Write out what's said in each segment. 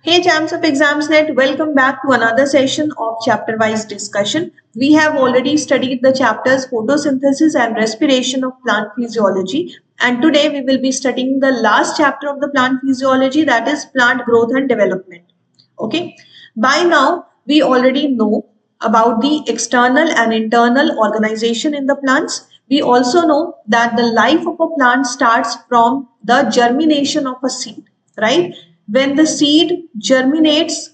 Hey Champs of Examsnet, welcome back to another session of chapter-wise discussion. We have already studied the chapters photosynthesis and respiration of plant physiology, and today we will be studying the last chapter of the plant physiology, that is plant growth and development. Okay, by now we already know about the external and internal organization in the plants. We also know that the life of a plant starts from the germination of a seed, right? When the seed germinates,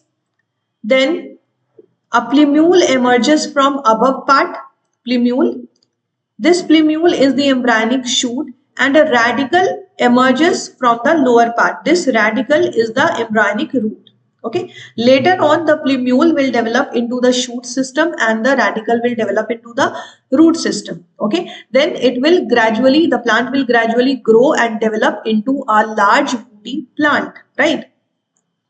then a plumule emerges from above part, plumule. This plumule is the embryonic shoot, and a radical emerges from the lower part. This radical is the embryonic root. Okay. Later on, the plumule will develop into the shoot system and the radical will develop into the root system. Okay. Then the plant will gradually grow and develop into a large woody plant, right?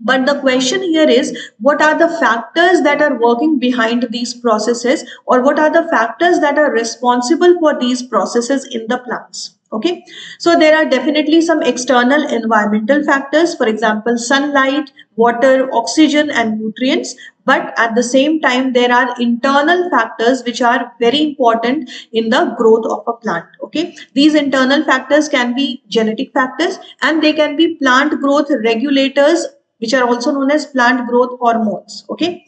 But the question here is, what are the factors that are working behind these processes, or what are the factors that are responsible for these processes in the plants? Okay, so there are definitely some external environmental factors, for example, sunlight, water, oxygen, and nutrients. But at the same time, there are internal factors which are very important in the growth of a plant. Okay, these internal factors can be genetic factors, and they can be plant growth regulators, which are also known as plant growth hormones. Okay,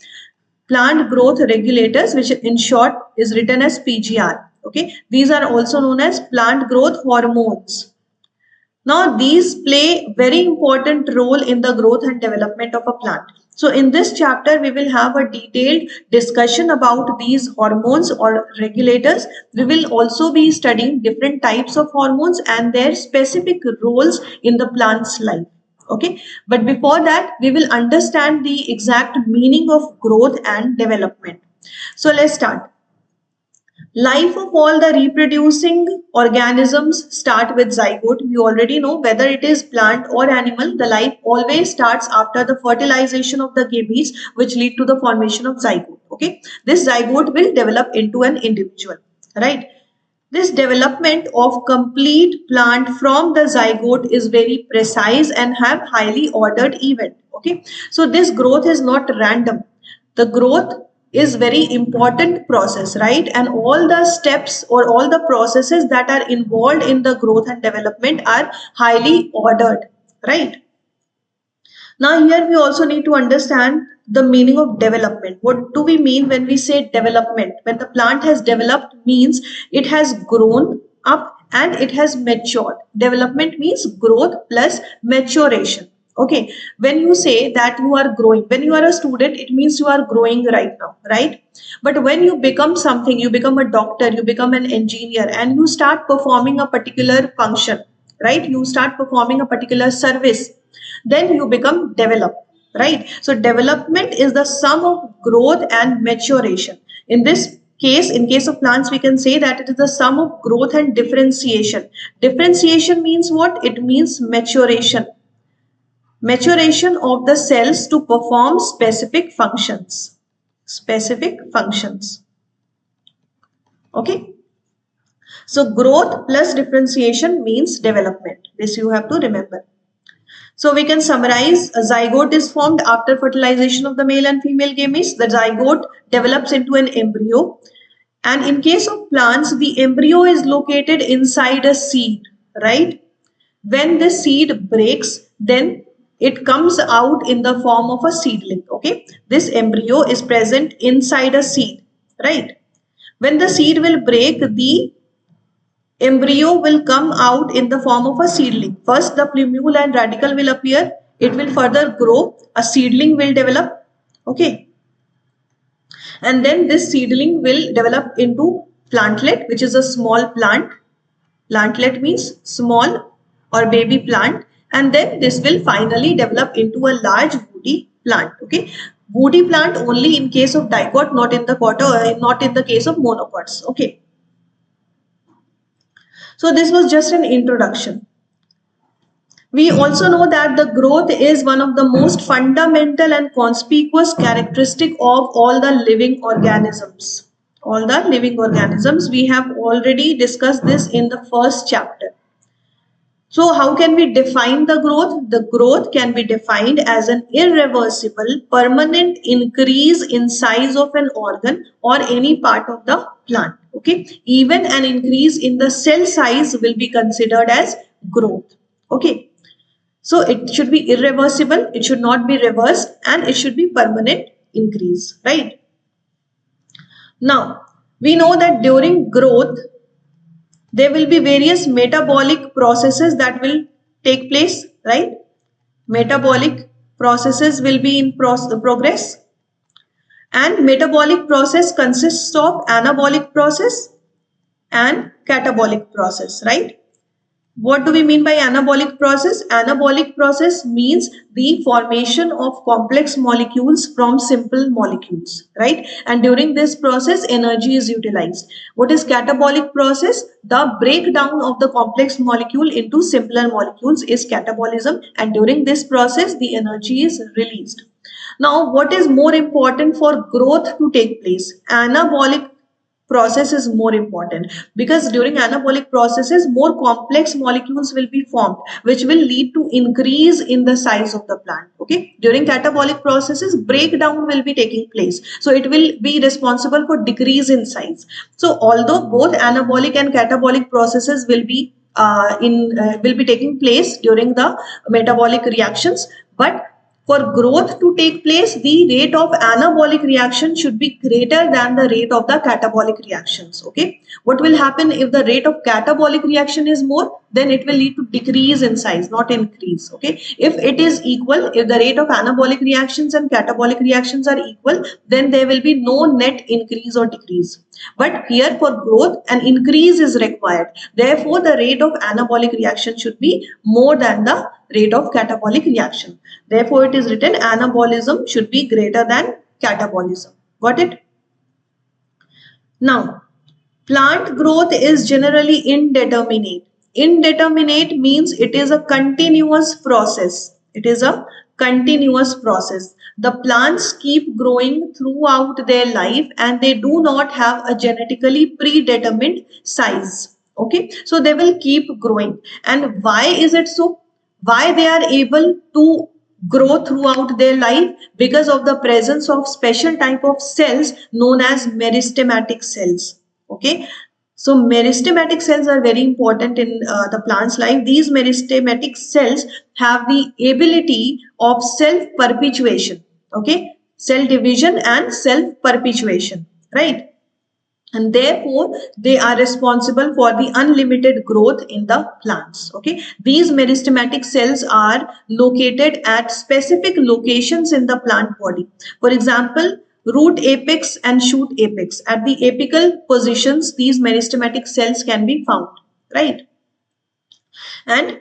plant growth regulators, which in short is written as PGR. Okay, these are also known as plant growth hormones. Now these play very important role in the growth and development of a plant. So in this chapter we will have a detailed discussion about these hormones or regulators. We will also be studying different types of hormones and their specific roles in the plant's life. Okay, but before that we will understand the exact meaning of growth and development. So let's start. Life of all the reproducing organisms start with zygote. We already know whether it is plant or animal, the life always starts after the fertilization of the gametes, which lead to the formation of zygote. Okay, this zygote will develop into an individual, right? This development of complete plant from the zygote is very precise and have highly ordered event. Okay, so this growth is not random. The growth is very important process, right? And all the steps or all the processes that are involved in the growth and development are highly ordered, right? Now here we also need to understand the meaning of development. What do we mean when we say development? When the plant has developed means it has grown up and it has matured. Development means growth plus maturation. Okay, when you say that you are growing, when you are a student, it means you are growing right now, right? But when you become something, you become a doctor, you become an engineer, and you start performing a particular function, right? You start performing a particular service, then you become developed, right? So development is the sum of growth and maturation. In this case, in case of plants, we can say that it is the sum of growth and differentiation. Differentiation means what? It means maturation. Maturation of the cells to perform specific functions. Specific functions. Okay. So growth plus differentiation means development. This you have to remember. So we can summarize, a zygote is formed after fertilization of the male and female gametes. The zygote develops into an embryo. And in case of plants, the embryo is located inside a seed, right? When the seed breaks, then it comes out in the form of a seedling, okay? This embryo is present inside a seed, right? When the seed will break, the embryo will come out in the form of a seedling. First, the plumule and radical will appear. It will further grow. A seedling will develop. Okay. And then this seedling will develop into plantlet, which is a small plant. Plantlet means small or baby plant. And then this will finally develop into a large woody plant. Okay. Woody plant only in case of dicot, not in the case of monocots. Okay. So this was just an introduction. We also know that the growth is one of the most fundamental and conspicuous characteristic of all the living organisms. All the living organisms, we have already discussed this in the first chapter. So how can we define the growth? The growth can be defined as an irreversible, permanent increase in size of an organ or any part of the plant. Okay, even an increase in the cell size will be considered as growth. Okay, so it should be irreversible, it should not be reversed, and it should be permanent increase, right? Now, we know that during growth, there will be various metabolic processes that will take place, right? Metabolic processes will be in progress, and metabolic process consists of anabolic process and catabolic process, right? What do we mean by anabolic process? Anabolic process means the formation of complex molecules from simple molecules, right? And during this process, energy is utilized. What is catabolic process? The breakdown of the complex molecule into simpler molecules is catabolism, and during this process, the energy is released. Now, what is more important for growth to take place? Anabolic process is more important, because during anabolic processes more complex molecules will be formed, which will lead to increase in the size of the plant. Okay, during catabolic processes breakdown will be taking place, so it will be responsible for decrease in size. So although both anabolic and catabolic processes will be taking place during the metabolic reactions, but for growth to take place, the rate of anabolic reaction should be greater than the rate of the catabolic reactions. Okay, what will happen if the rate of catabolic reaction is more? Then it will lead to decrease in size, not increase. Okay, if it is equal, if the rate of anabolic reactions and catabolic reactions are equal, then there will be no net increase or decrease. But here for growth, an increase is required. Therefore, the rate of anabolic reaction should be more than the rate of catabolic reaction. Therefore, it is written anabolism should be greater than catabolism. Got it? Now, plant growth is generally indeterminate. Indeterminate means it is a continuous process. It is a continuous process. The plants keep growing throughout their life and they do not have a genetically predetermined size. Okay, so they will keep growing. And why is it so? Why they are able to grow throughout their life? Because of the presence of special type of cells known as meristematic cells. Okay, so meristematic cells are very important in the plant's life. These meristematic cells have the ability of self perpetuation. Okay, cell division and self perpetuation, right? And therefore they are responsible for the unlimited growth in the plants. Okay, these meristematic cells are located at specific locations in the plant body. For example, root apex and shoot apex. At the apical positions, these meristematic cells can be found, right? And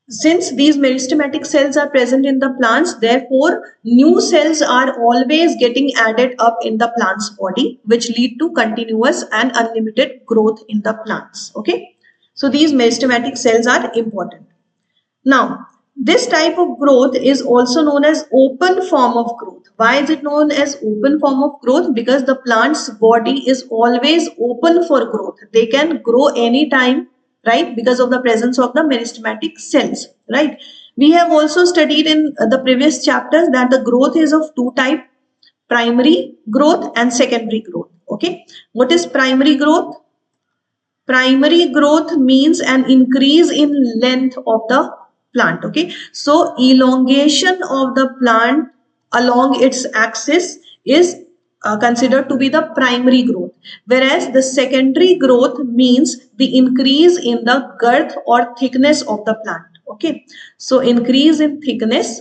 since these meristematic cells are present in the plants, therefore new cells are always getting added up in the plant's body, which lead to continuous and unlimited growth in the plants. Okay, so these meristematic cells are important. Now, this type of growth is also known as open form of growth. Why is it known as open form of growth? Because the plant's body is always open for growth. They can grow anytime, right? Because of the presence of the meristematic cells, right? We have also studied in the previous chapters that the growth is of two types: primary growth and secondary growth. Okay, what is primary growth? Primary growth means an increase in length of the plant. Okay, so elongation of the plant along its axis is considered to be the primary growth, whereas the secondary growth means the increase in the girth or thickness of the plant. Okay, so increase in thickness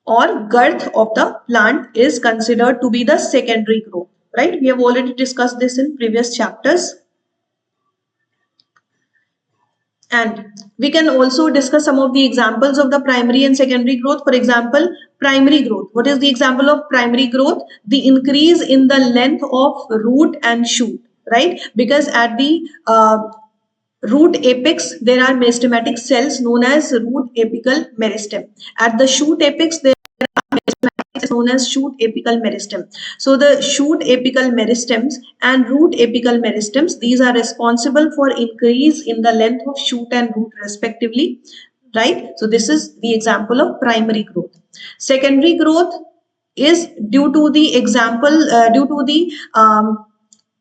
or girth of the plant is considered to be the secondary growth, right? We have already discussed this in previous chapters. And we can also discuss some of the examples of the primary and secondary growth. For example, primary growth. What is the example of primary growth? The increase in the length of root and shoot, right? Because at the root apex, there are meristematic cells known as root apical meristem. At the shoot apex, there are meristematic cells known as shoot apical meristem. So the shoot apical meristems and root apical meristems, these are responsible for increase in the length of shoot and root respectively, right? So this is the example of primary growth. Secondary growth is due to the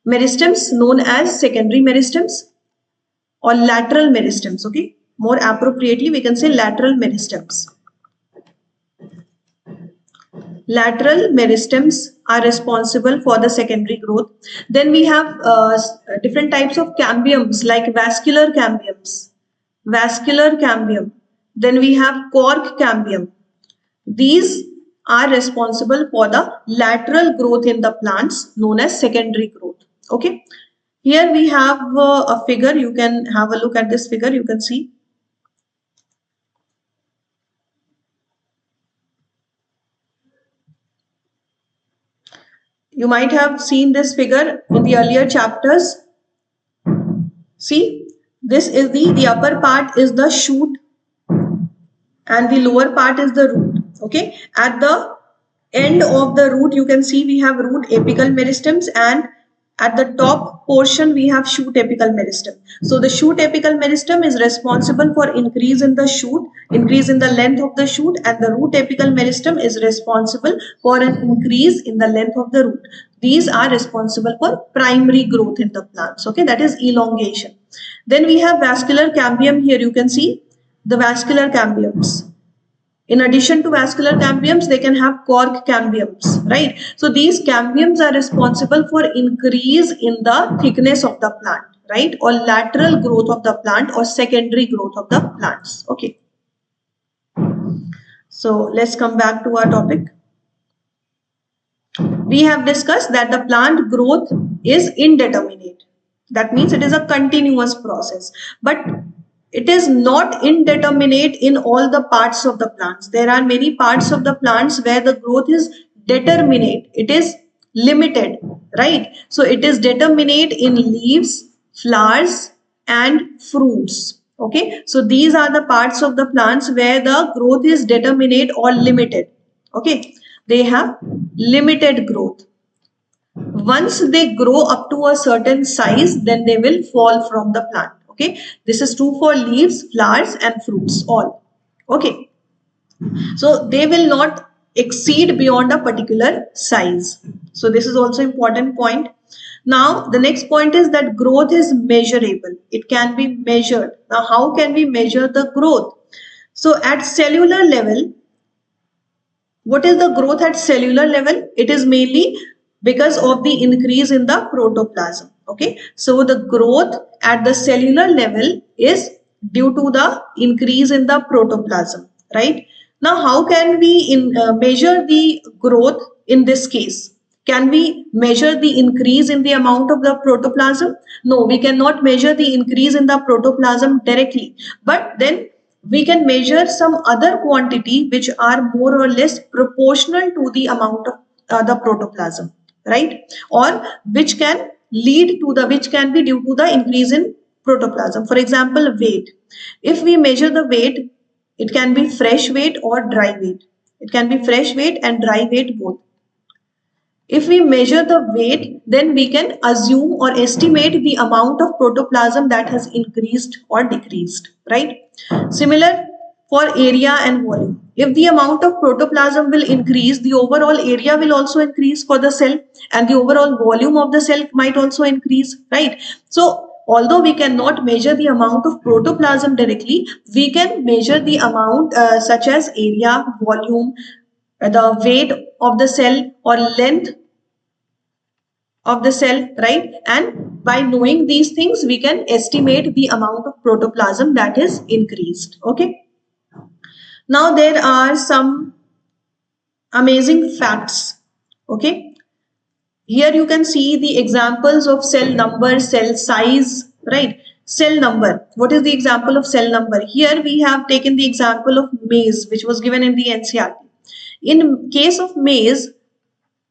meristems known as secondary meristems or lateral meristems. Okay, more appropriately we can say lateral meristems. Lateral meristems are responsible for the secondary growth. Then we have different types of cambiums like vascular cambium. Then we have cork cambium. These are responsible for the lateral growth in the plants known as secondary growth. Okay. Here we have a figure. You can have a look at this figure. You can see. You might have seen this figure in the earlier chapters. See, this is the upper part is the shoot and the lower part is the root. Okay. At the end of the root, you can see we have root apical meristems, and at the top portion we have shoot apical meristem. So the shoot apical meristem is responsible for increase in the shoot, increase in the length of the shoot, and the root apical meristem is responsible for an increase in the length of the root. These are responsible for primary growth in the plants. Okay, that is elongation. Then we have vascular cambium. Here you can see the vascular cambiums. In addition to vascular cambiums, they can have cork cambiums, right? So these cambiums are responsible for increase in the thickness of the plant, right? Or lateral growth of the plant or secondary growth of the plants. Okay. So let's come back to our topic. We have discussed that the plant growth is indeterminate. That means it is a continuous process, but it is not indeterminate in all the parts of the plants. There are many parts of the plants where the growth is determinate. It is limited, right? So it is determinate in leaves, flowers, and fruits. Okay. So these are the parts of the plants where the growth is determinate or limited. Okay. They have limited growth. Once they grow up to a certain size, then they will fall from the plant. Okay, this is true for leaves, flowers, and fruits all. Okay, so they will not exceed beyond a particular size. So this is also important point. Now the next point is that growth is measurable. It can be measured. Now how can we measure the growth? So at cellular level, what is the growth at cellular level? It is mainly because of the increase in the protoplasm. Okay, so the growth at the cellular level is due to the increase in the protoplasm, right? Now, how can we measure the growth in this case? Can we measure the increase in the amount of the protoplasm? No, we cannot measure the increase in the protoplasm directly, but then we can measure some other quantity which are more or less proportional to the amount of the protoplasm, right? Or which can be due to the increase in protoplasm. For example, weight. If we measure the weight, it can be fresh weight or dry weight. It can be fresh weight and dry weight both. If we measure the weight, then we can assume or estimate the amount of protoplasm that has increased or decreased, right? Similar for area and volume. If the amount of protoplasm will increase, the overall area will also increase for the cell, and the overall volume of the cell might also increase, right? So although we cannot measure the amount of protoplasm directly, we can measure the amount such as area, volume, the weight of the cell or length of the cell, right? And by knowing these things, we can estimate the amount of protoplasm that is increased. Okay. Now there are some amazing facts. Okay. Here you can see the examples of cell number, cell size, right? Cell number. What is the example of cell number? Here we have taken the example of maize, which was given in the NCERT. In case of maize,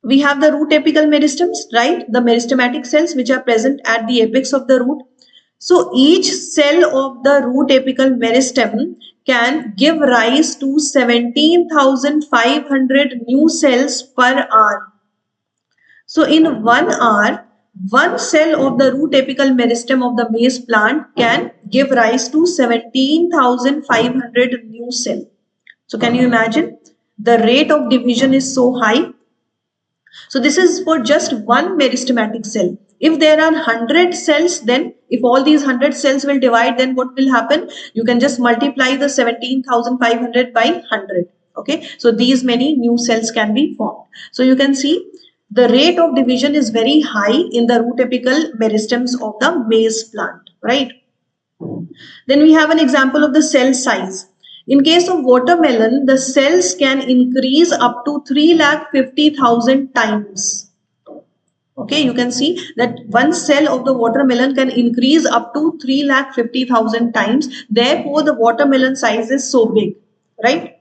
we have the root apical meristems, right? The meristematic cells which are present at the apex of the root. So each cell of the root apical meristem can give rise to 17,500 new cells per hour. So in 1 hour, one cell of the root apical meristem of the maize plant can give rise to 17,500 new cells. So can you imagine? The rate of division is so high. So this is for just one meristematic cell. If there are 100 cells, then if all these 100 cells will divide, then what will happen? You can just multiply the 17,500 by 100. Okay, so these many new cells can be formed. So you can see the rate of division is very high in the root apical meristems of the maize plant, right? Then we have an example of the cell size. In case of watermelon, the cells can increase up to 3,50,000 times. Okay, you can see that one cell of the watermelon can increase up to 3,50,000 times. Therefore, the watermelon size is so big, right?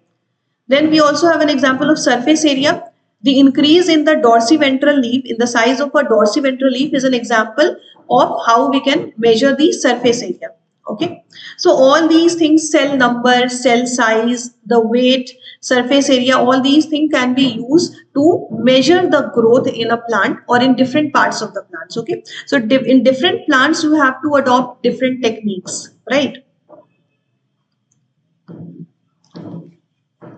Then we also have an example of surface area. The increase in the dorsiventral leaf, in the size of a dorsiventral leaf, is an example of how we can measure the surface area. Okay, so all these things, cell number, cell size, the weight, surface area, all these things can be used to measure the growth in a plant or in different parts of the plants. Okay, so in different plants you have to adopt different techniques, right?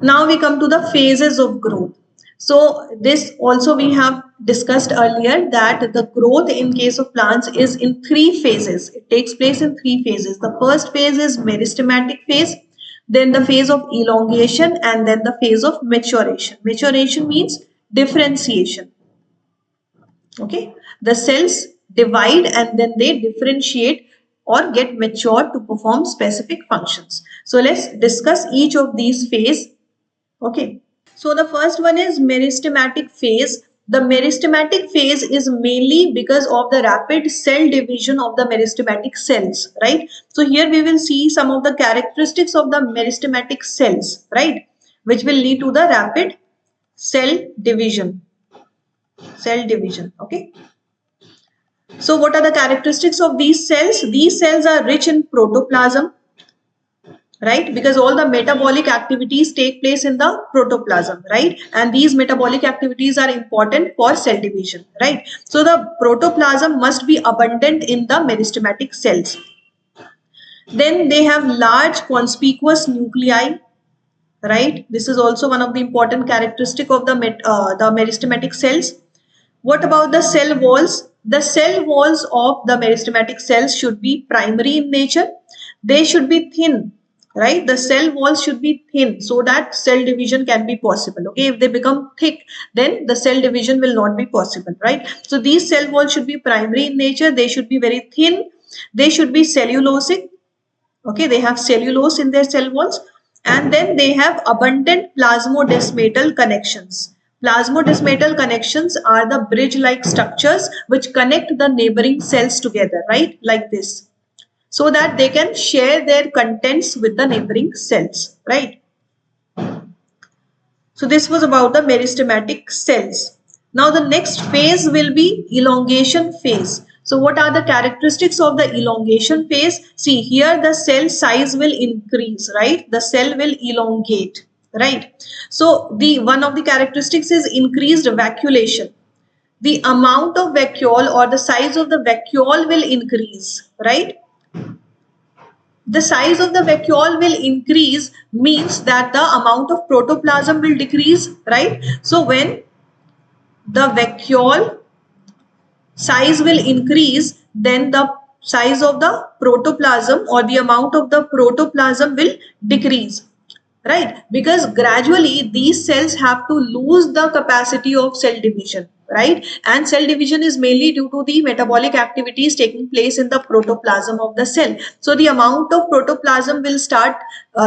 Now we come to the phases of growth. So this also we have discussed earlier, that the growth in case of plants is in 3 phases. It takes place in 3 phases. The first phase is meristematic phase, then the phase of elongation, and then the phase of maturation. Maturation means differentiation. Okay, the cells divide and then they differentiate or get mature to perform specific functions. So let's discuss each of these phases. Okay, so the first one is meristematic phase. The meristematic phase is mainly because of the rapid cell division of the meristematic cells, right? So here we will see some of the characteristics of the meristematic cells, right, which will lead to the rapid cell division. Okay. So what are the characteristics of these cells? These cells are rich in protoplasm, right? Because all the metabolic activities take place in the protoplasm, right? And these metabolic activities are important for cell division, right? So the protoplasm must be abundant in the meristematic cells. Then they have large conspicuous nuclei, right? This is also one of the important characteristic of the meristematic cells. What about the cell walls? The cell walls of the meristematic cells should be primary in nature. They should be thin, right? The cell walls should be thin so that cell division can be possible. Okay, if they become thick, then the cell division will not be possible, right? So these cell walls should be primary in nature. They should be very thin. They should be cellulosic. Okay, they have cellulose in their cell walls, and then they have abundant plasmodesmatal connections. Plasmodesmatal connections are the bridge-like structures which connect the neighboring cells together, right? Like this, so that they can share their contents with the neighboring cells, right? So this was about the meristematic cells. Now the next phase will be elongation phase. So what are the characteristics of the elongation phase? See, here the cell size will increase, right? The cell will elongate, right? So the one of the characteristics is increased vacuolation. The amount of vacuole or the size of the vacuole will increase, right? The size of the vacuole will increase means that the amount of protoplasm will decrease, right? So when the vacuole size will increase, then the size of the protoplasm or the amount of the protoplasm will decrease, right? Because gradually these cells have to lose the capacity of cell division, right? And cell division is mainly due to the metabolic activities taking place in the protoplasm of the cell. So the amount of protoplasm will start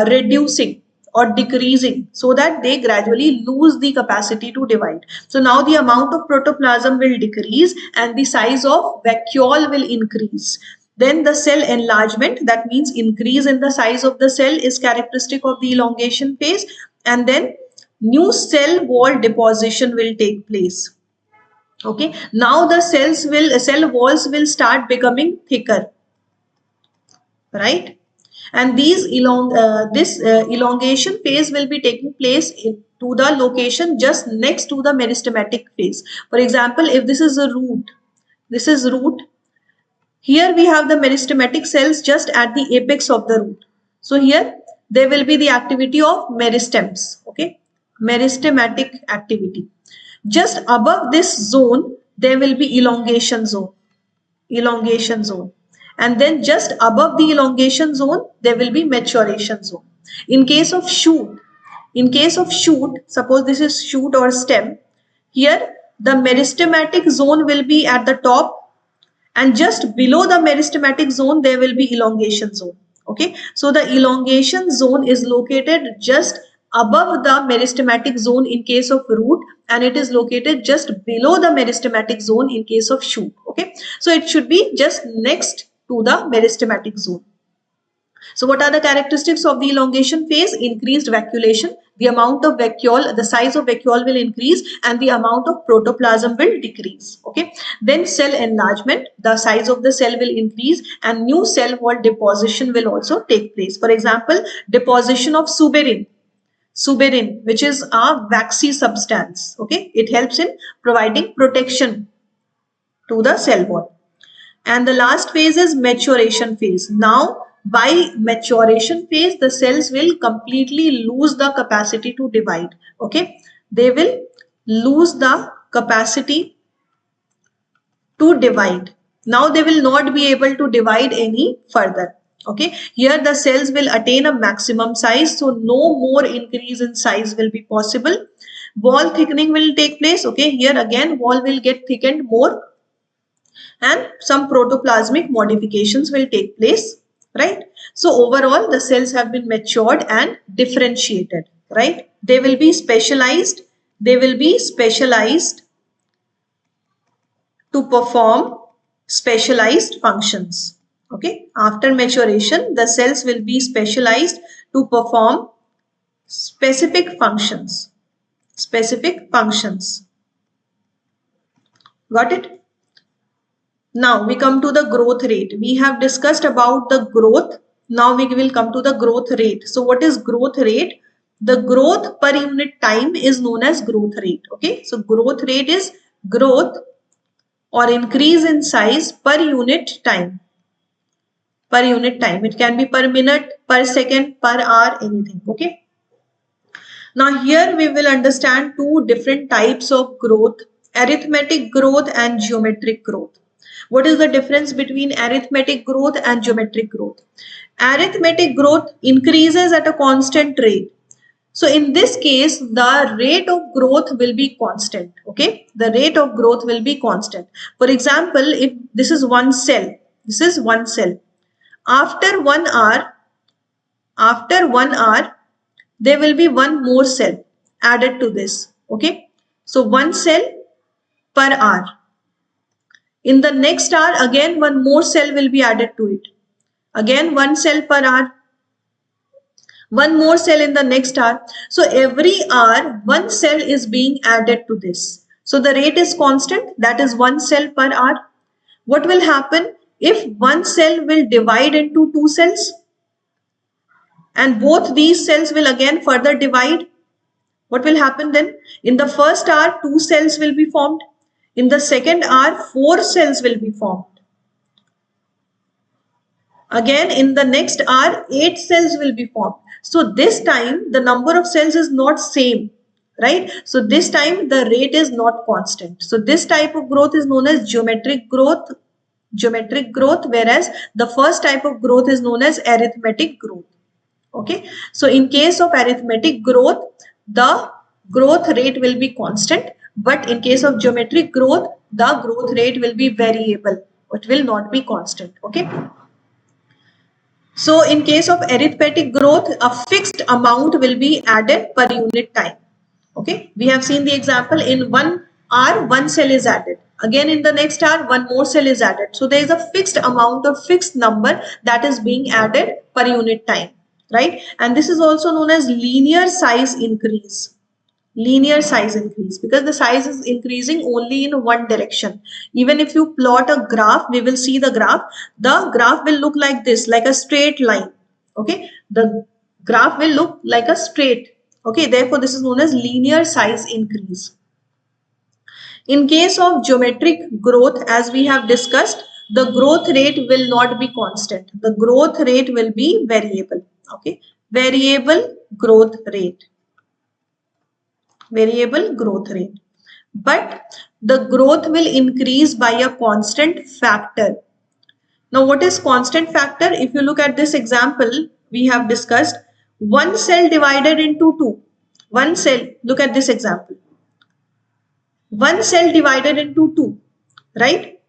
reducing or decreasing, so that they gradually lose the capacity to divide. So now the amount of protoplasm will decrease and the size of vacuole will increase. Then the cell enlargement, that means increase in the size of the cell, is characteristic of the elongation phase. And then new cell wall deposition will take place. Okay, now the cell walls will start becoming thicker. right? And this elongation phase will be taking place to the location just next to the meristematic phase. For example, if this is a root, this is root. Here we have the meristematic cells just at the apex of the root. So here there will be the activity of meristems, okay? Meristematic activity. Just above this zone, there will be elongation zone. Elongation zone. And then just above the elongation zone, there will be maturation zone. In case of shoot, suppose this is shoot or stem, here the meristematic zone will be at the top, and just below the meristematic zone there will be elongation zone. Okay, so the elongation zone is located just above the meristematic zone in case of root, and it is located just below the meristematic zone in case of shoot. Okay, so it should be just next to the meristematic zone. So what are the characteristics of the elongation phase? Increased vacuolation. The amount of vacuole, the size of vacuole will increase and the amount of protoplasm will decrease. Okay. Then cell enlargement. The size of the cell will increase and new cell wall deposition will also take place. For example, deposition of suberin. Suberin, which is a waxy substance. Okay. It helps in providing protection to the cell wall. And the last phase is maturation phase. Now, by maturation phase, the cells will completely lose the capacity to divide. Okay, they will lose the capacity to divide. Now they will not be able to divide any further. Okay, here the cells will attain a maximum size, so no more increase in size will be possible. Wall thickening will take place. Okay, here again wall will get thickened more, and some protoplasmic modifications will take place, right? So overall the cells have been matured and differentiated, right? They will be specialized to perform specialized functions. Okay, after maturation the cells will be specialized to perform specific functions. Got it? Now we come to the growth rate. We have discussed about the growth. Now we will come to the growth rate. So what is growth rate? The growth per unit time is known as growth rate. Okay, so growth rate is growth or increase in size per unit time. Per unit time. It can be per minute, per second, per hour, anything. Okay. Now here we will understand two different types of growth: arithmetic growth and geometric growth. What is the difference between arithmetic growth and geometric growth? Arithmetic growth increases at a constant rate. So in this case, the rate of growth will be constant. Okay, the rate of growth will be constant. For example, if this is one cell, After 1 hour, there will be one more cell added to this. Okay, so one cell per hour. In the next hour, again one more cell will be added to it. Again one cell per hour. One more cell in the next hour. So every hour, one cell is being added to this. So the rate is constant, that is one cell per hour. What will happen if one cell will divide into two cells? And both these cells will again further divide. What will happen then? In the first hour, two cells will be formed. In the second hour, four cells will be formed. Again, in the next hour, 8 cells will be formed. So this time, the number of cells is not same, right? So this time, the rate is not constant. So this type of growth is known as geometric growth, whereas the first type of growth is known as arithmetic growth. Okay, so in case of arithmetic growth, the growth rate will be constant, but in case of geometric growth, the growth rate will be variable. It will not be constant. Okay. So in case of arithmetic growth, a fixed amount will be added per unit time. Okay, we have seen the example. In 1 hour, one cell is added. Again, in the next hour, one more cell is added. So there is a fixed amount of fixed number that is being added per unit time, right? And this is also known as linear size increase. Linear size increase, because the size is increasing only in one direction. Even if you plot a graph, we will see the graph will look like this, like a straight line. Okay, the graph will look like a straight. Okay, therefore this is known as linear size increase. In case of geometric growth, as we have discussed, the growth rate will not be constant. The growth rate will be variable. Okay, variable growth rate. Variable growth rate. But the growth will increase by a constant factor. Now, what is constant factor? If you look at this example, we have discussed one cell divided into two. One cell, look at this example. One cell divided into two, right?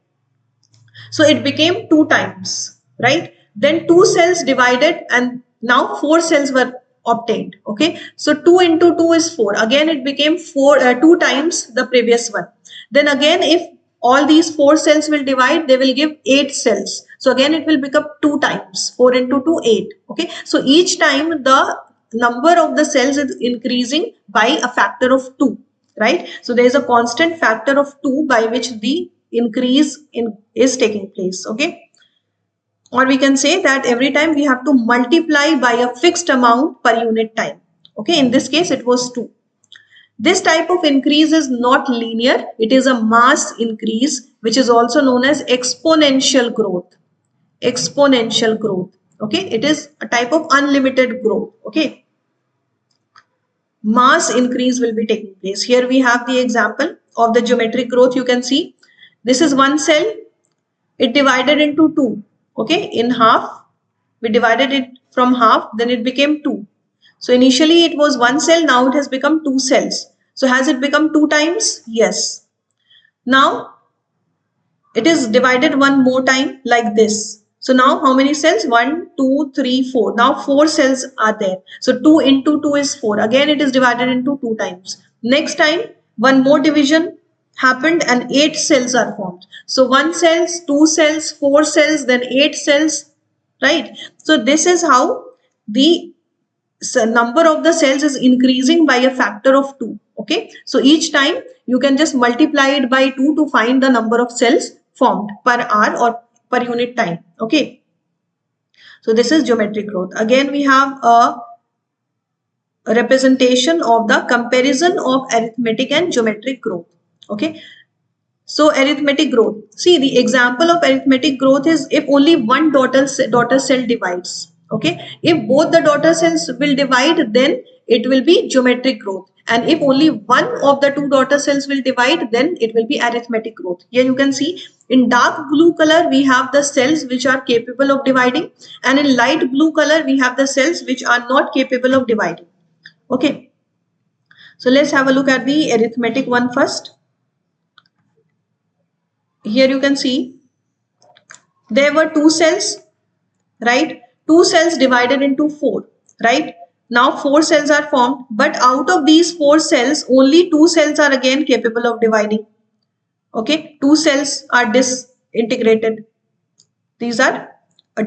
So it became 2 times, right? Then 2 cells divided and now 4 cells were obtained. Okay, so 2 into 2 is 4. Again it became 2 times the previous one. Then again, if all these 4 cells will divide, they will give 8 cells. So again it will become 2 times. 4 into 2, 8. Okay, so each time the number of the cells is increasing by a factor of 2, right? So there is a constant factor of 2 by which the increase is taking place. Okay, or we can say that every time we have to multiply by a fixed amount per unit time. Okay, in this case it was 2. This type of increase is not linear, it is a mass increase, which is also known as exponential growth. Exponential growth. Okay, it is a type of unlimited growth. Okay, mass increase will be taking place. Here we have the example of the geometric growth. You can see this is one cell, it divided into 2. Okay, in half, we divided it from half, then it became 2. So initially it was one cell, now it has become 2 cells. So has it become 2 times? Yes. Now it is divided one more time like this. So now how many cells? 1, 2, 3, 4. Now 4 cells are there. So 2 into 2 is 4. Again it is divided into 2 times. Next time one more division happened and 8 cells are formed. So 1 cells, 2 cells, 4 cells, then 8 cells, right? So this is how the number of the cells is increasing by a factor of 2. Okay, so each time you can just multiply it by 2 to find the number of cells formed per hour or per unit time. Okay, so this is geometric growth. Again we have a representation of the comparison of arithmetic and geometric growth. Okay, so arithmetic growth, see the example of arithmetic growth is if only one daughter cell divides. Okay, if both the daughter cells will divide, then it will be geometric growth, and if only one of the 2 daughter cells will divide, then it will be arithmetic growth. Here you can see in dark blue color we have the cells which are capable of dividing, and in light blue color we have the cells which are not capable of dividing. Okay, so let's have a look at the arithmetic one first. Here you can see there were 2 cells, right? 2 cells divided into 4, right? Now 4 cells are formed, but out of these 4 cells, only 2 cells are again capable of dividing. Okay, 2 cells are disintegrated. These are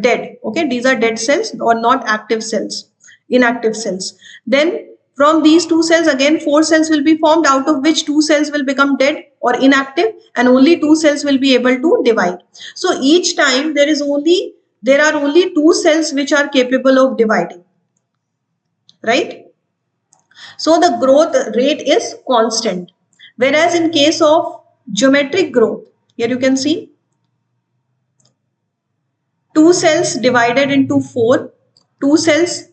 dead. Okay, these are dead cells or not active cells, inactive cells. Then from these 2 cells again 4 cells will be formed, out of which 2 cells will become dead or inactive, and only 2 cells will be able to divide. So each time there are only 2 cells which are capable of dividing, right? So the growth rate is constant. Whereas in case of geometric growth, here you can see 2 cells divided into 4, 2 cells,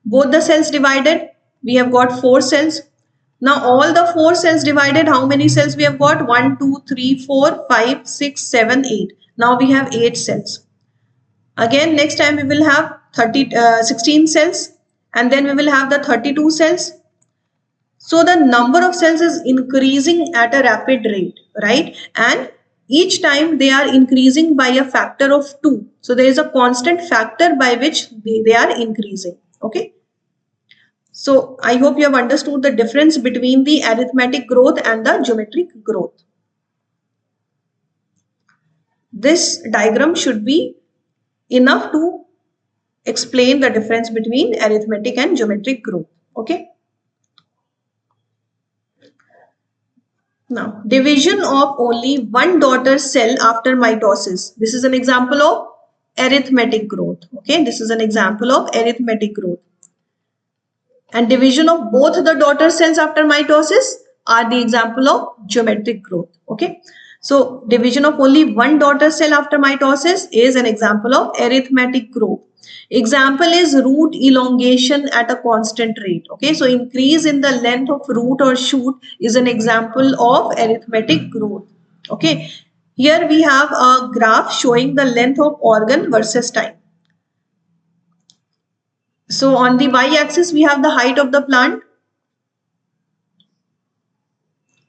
both the cells divided, we have got 4 cells. Now all the 4 cells divided, how many cells we have got? 1, 2, 3, 4, 5, 6, 7, 8. Now we have 8 cells. Again next time we will have 16 cells, and then we will have the 32 cells. So the number of cells is increasing at a rapid rate, right? And each time they are increasing by a factor of 2. So there is a constant factor by which they are increasing. Okay. So I hope you have understood the difference between the arithmetic growth and the geometric growth. This diagram should be enough to explain the difference between arithmetic and geometric growth. Okay. Now, division of only one daughter cell after mitosis. This is an example of arithmetic growth. Okay, this is an example of arithmetic growth. And division of both the daughter cells after mitosis are the example of geometric growth. Okay, so division of only one daughter cell after mitosis is an example of arithmetic growth. Example is root elongation at a constant rate. Okay, so increase in the length of root or shoot is an example of arithmetic growth. Okay, here we have a graph showing the length of organ versus time. So on the y-axis, we have the height of the plant.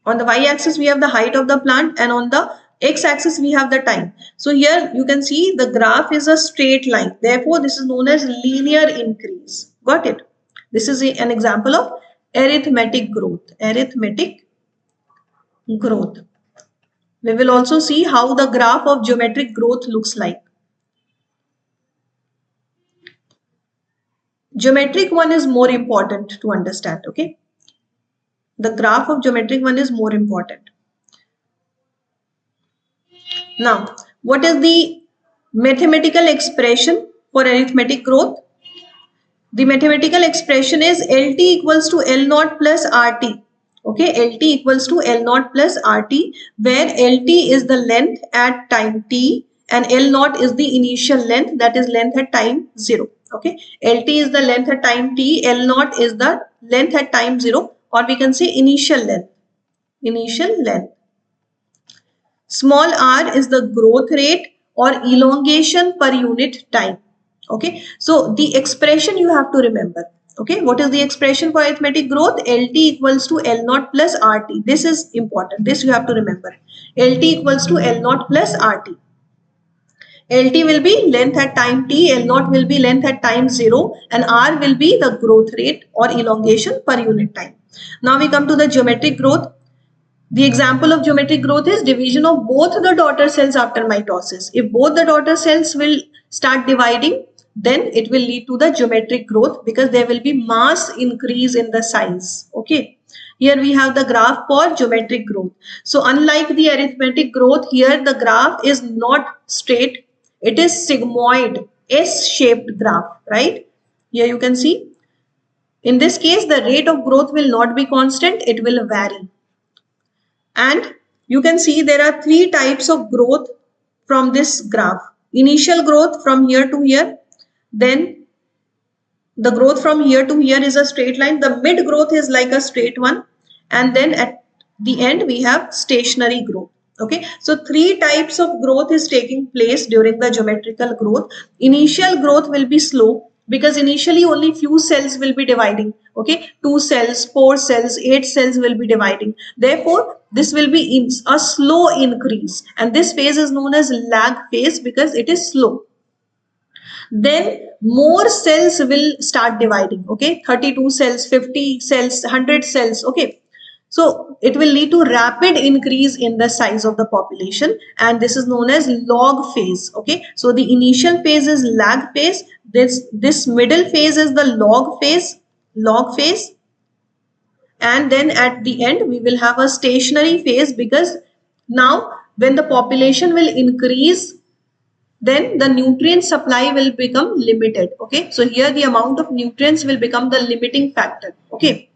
On the y-axis, we have the height of the plant, and on the x-axis, we have the time. So here you can see the graph is a straight line. Therefore, this is known as linear increase. Got it? This is an example of arithmetic growth. Arithmetic growth. We will also see how the graph of geometric growth looks like. Geometric one is more important to understand. Okay. The graph of geometric one is more important. Now, what is the mathematical expression for arithmetic growth? The mathematical expression is LT equals to L naught plus RT. Okay, LT equals to L naught plus RT, where LT is the length at time t and L naught is the initial length, that is length at time 0. Okay, LT is the length at time t, L naught is the length at time 0, or we can say initial length. Initial length. Small r is the growth rate or elongation per unit time. Okay, so the expression you have to remember. Okay, what is the expression for arithmetic growth? LT equals to L naught plus RT. This is important. This you have to remember. LT equals to L naught plus RT. LT will be length at time t, L naught will be length at time 0, and R will be the growth rate or elongation per unit time. Now we come to the geometric growth. The example of geometric growth is division of both the daughter cells after mitosis. If both the daughter cells will start dividing, then it will lead to the geometric growth because there will be mass increase in the size. Okay. Here we have the graph for geometric growth. So unlike the arithmetic growth, here the graph is not straight. It is sigmoid, S-shaped graph, right? Here you can see. In this case, the rate of growth will not be constant. It will vary. And you can see there are three types of growth from this graph. Initial growth from here to here. Then the growth from here to here is a straight line. The mid growth is like a straight one. And then at the end we have stationary growth. Okay, so three types of growth is taking place during the geometrical growth. Initial growth will be slow because initially only few cells will be dividing. Okay, 2 cells, 4 cells, 8 cells will be dividing. Therefore, this will be a slow increase, and this phase is known as lag phase because it is slow. Then more cells will start dividing. Okay, 32 cells, 50 cells, 100 cells. Okay, so it will lead to rapid increase in the size of the population, and this is known as log phase. Okay, so the initial phase is lag phase. This middle phase is the log phase. And then at the end we will have a stationary phase because now when the population will increase, then the nutrient supply will become limited. Okay, so here the amount of nutrients will become the limiting factor. Okay,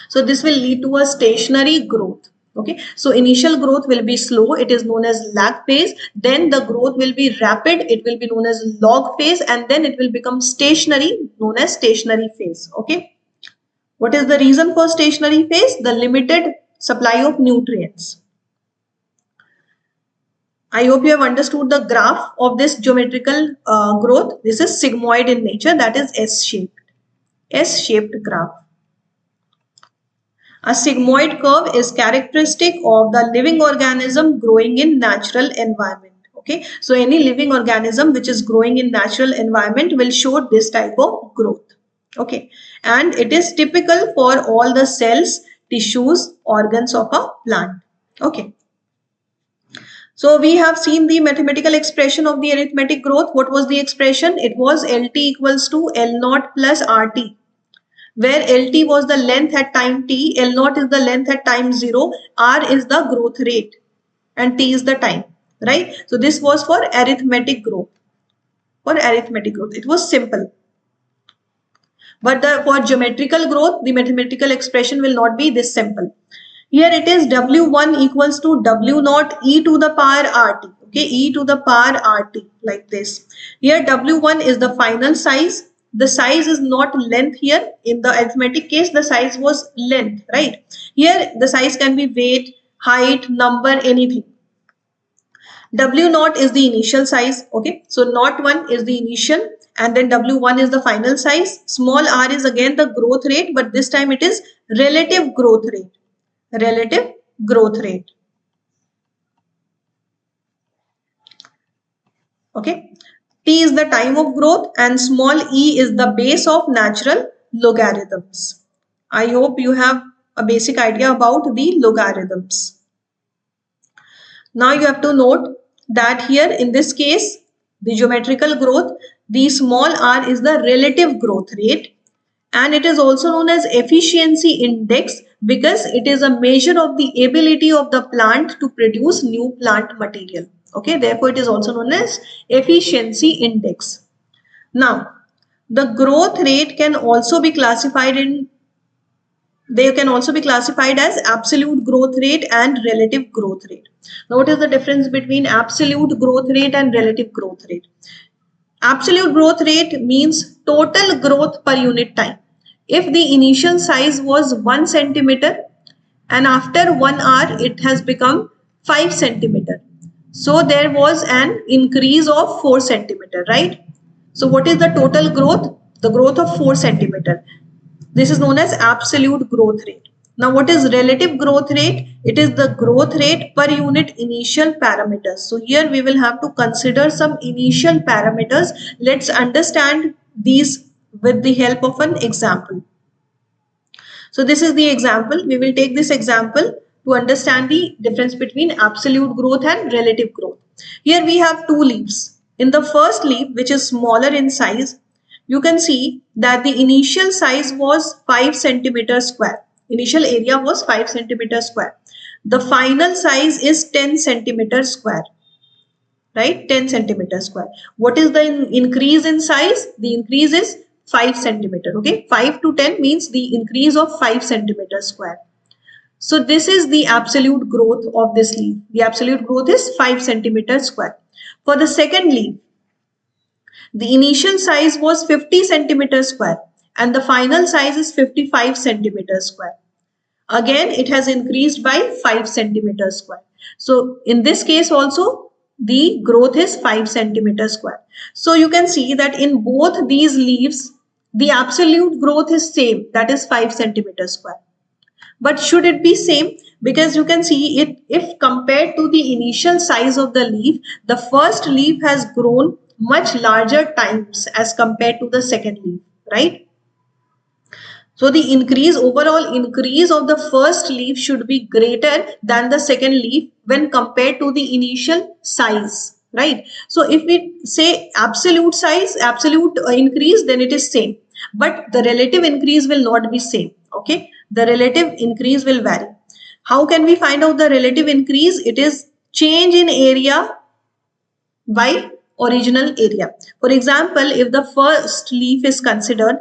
so this will lead to a stationary growth. Okay, so initial growth will be slow, it is known as lag phase. Then the growth will be rapid, it will be known as log phase, and then it will become stationary, known as stationary phase. Okay, what is the reason for stationary phase? The limited supply of nutrients. I hope you have understood the graph of this geometrical growth. This is sigmoid in nature, that is S-shaped graph. A sigmoid curve is characteristic of the living organism growing in natural environment. Okay, so any living organism which is growing in natural environment will show this type of growth. Okay, and it is typical for all the cells, tissues, organs of a plant. Okay. So we have seen the mathematical expression of the arithmetic growth. What was the expression? It was LT equals to L naught plus RT. where LT was the length at time t, L0 is the length at time 0, R is the growth rate, and T is the time, right? So this was for arithmetic growth. For arithmetic growth, it was simple. But for geometrical growth, the mathematical expression will not be this simple. Here it is W1 equals to W0 e to the power RT. Okay, e to the power RT, like this. Here W1 is the final size. The size is not length here. In the arithmetic case, the size was length, right? Here the size can be weight, height, number, anything. W0 is the initial size. Okay, so not 1 is the initial, and then W1 is the final size. Small r is again the growth rate, but this time it is relative growth rate. Relative growth rate. Okay, T is the time of growth, and small e is the base of natural logarithms. I hope you have a basic idea about the logarithms. Now you have to note that here in this case, the geometrical growth, the small r is the relative growth rate, and it is also known as efficiency index because it is a measure of the ability of the plant to produce new plant material. Okay, therefore it is also known as efficiency index. Now, the growth rate can also be classified as absolute growth rate and relative growth rate. Now, what is the difference between absolute growth rate and relative growth rate? Absolute growth rate means total growth per unit time. If the initial size was 1 centimeter and after 1 hour it has become 5 centimeter. So there was an increase of 4 centimeter, right? So what is the total growth? The growth of 4 centimeter. This is known as absolute growth rate. Now what is relative growth rate? It is the growth rate per unit initial parameters. So here we will have to consider some initial parameters. Let's understand these with the help of an example. So this is the example. We will take this example to understand the difference between absolute growth and relative growth. Here we have two leaves. In the first leaf, which is smaller in size, you can see that the initial size was 5 centimeter square. Initial area was 5 centimeter square. The final size is 10 centimeter square. Right? 10 centimeter square. What is the increase in size? The increase is 5 centimeter. Okay, 5 to 10 means the increase of 5 centimeter square. So this is the absolute growth of this leaf. The absolute growth is 5 centimeter square. For the second leaf, the initial size was 50 centimeter square and the final size is 55 centimeter square. Again, it has increased by 5 centimeter square. So in this case also, the growth is 5 centimeter square. So you can see that in both these leaves, the absolute growth is same, that is 5 centimeter square. But should it be same? Because you can see it, if compared to the initial size of the leaf, the first leaf has grown much larger times as compared to the second leaf, right? So the overall increase of the first leaf should be greater than the second leaf when compared to the initial size, right? So if we say absolute size, absolute increase, then it is same. But the relative increase will not be same, okay? The relative increase will vary. How can we find out the relative increase? It is change in area by original area. For example, if the first leaf is considered,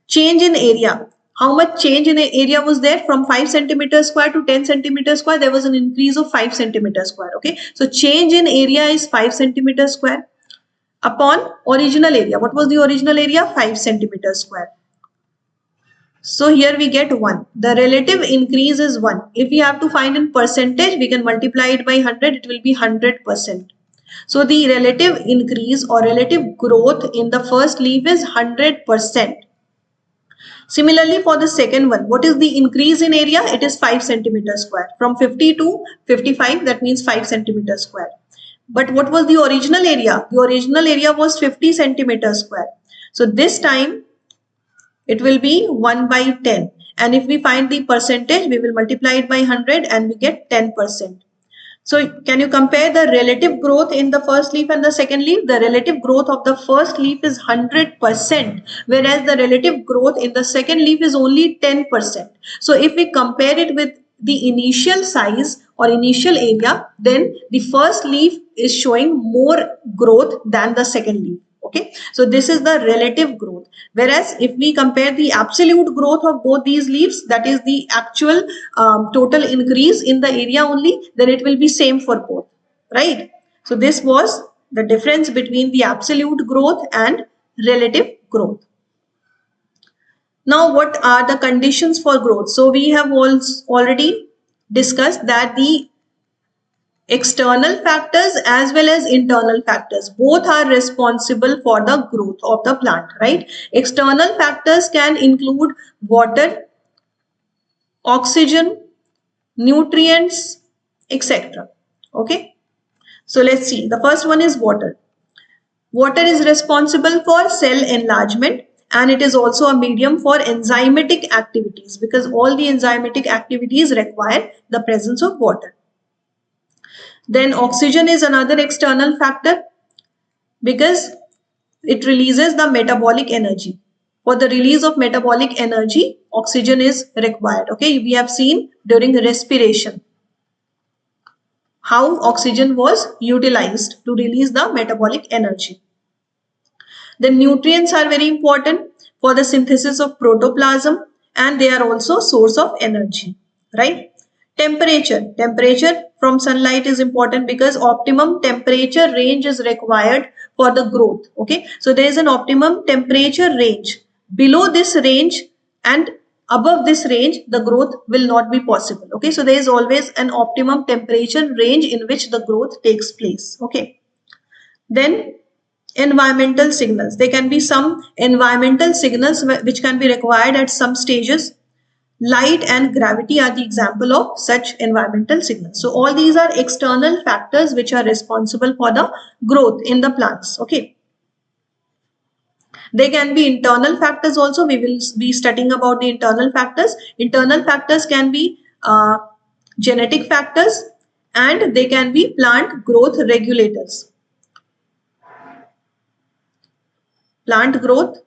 change in area. How much change in area was there? From 5 centimeter square to 10 centimeter square, there was an increase of 5 centimeter square. Okay, so change in area is 5 centimeter square upon original area. What was the original area? 5 centimeter square. So here we get 1. The relative increase is 1. If we have to find in percentage, we can multiply it by 100. It will be 100%. So the relative increase or relative growth in the first leaf is 100%. Similarly, for the second one, what is the increase in area? It is 5 centimeter square. From 50 to 55, that means 5 centimeter square. But what was the original area? The original area was 50 centimeter square. So this time, it will be 1 by 10. And if we find the percentage, we will multiply it by 100 and we get 10%. So can you compare the relative growth in the first leaf and the second leaf? The relative growth of the first leaf is 100%, whereas the relative growth in the second leaf is only 10%. So if we compare it with the initial size or initial area, then the first leaf is showing more growth than the second leaf. Okay, so this is the relative growth. Whereas if we compare the absolute growth of both these leaves, that is the actual total increase in the area only, then it will be same for both, right? So this was the difference between the absolute growth and relative growth. Now, what are the conditions for growth? So we have already discussed that the external factors as well as internal factors both are responsible for the growth of the plant, right? External factors can include water, oxygen, nutrients, etc. Okay, so let's see. The first one is water. Water is responsible for cell enlargement, and it is also a medium for enzymatic activities, because all the enzymatic activities require the presence of water. Then oxygen is another external factor, because it releases the metabolic energy. For the release of metabolic energy, oxygen is required. Okay, we have seen during respiration how oxygen was utilized to release the metabolic energy. The nutrients are very important for the synthesis of protoplasm, and they are also source of energy, right? Temperature from sunlight is important, because optimum temperature range is required for the growth. Okay, so there is an optimum temperature range. Below this range and above this range, the growth will not be possible. Okay, so there is always an optimum temperature range in which the growth takes place. Okay, then environmental signals. There can be some environmental signals which can be required at some stages. Light and gravity are the example of such environmental signals. So all these are external factors which are responsible for the growth in the plants. Okay. There can be internal factors also. We will be studying about the internal factors. Internal factors can be genetic factors, and they can be plant growth regulators. Plant growth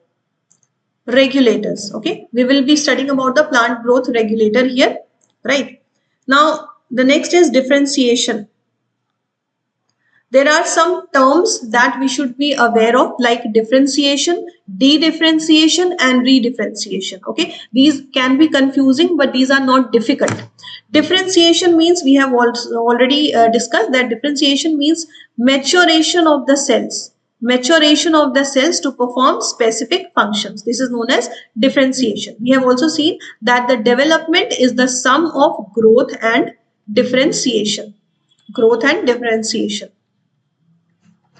regulators. Okay, we will be studying about the plant growth regulator here, right? Now the next is differentiation. There are some terms that we should be aware of, like differentiation, de-differentiation, and redifferentiation. Okay, these can be confusing, but these are not difficult. Differentiation means, we have also already discussed that differentiation means maturation of the cells. Maturation of the cells to perform specific functions. This is known as differentiation. We have also seen that the development is the sum of growth and differentiation. Growth and differentiation.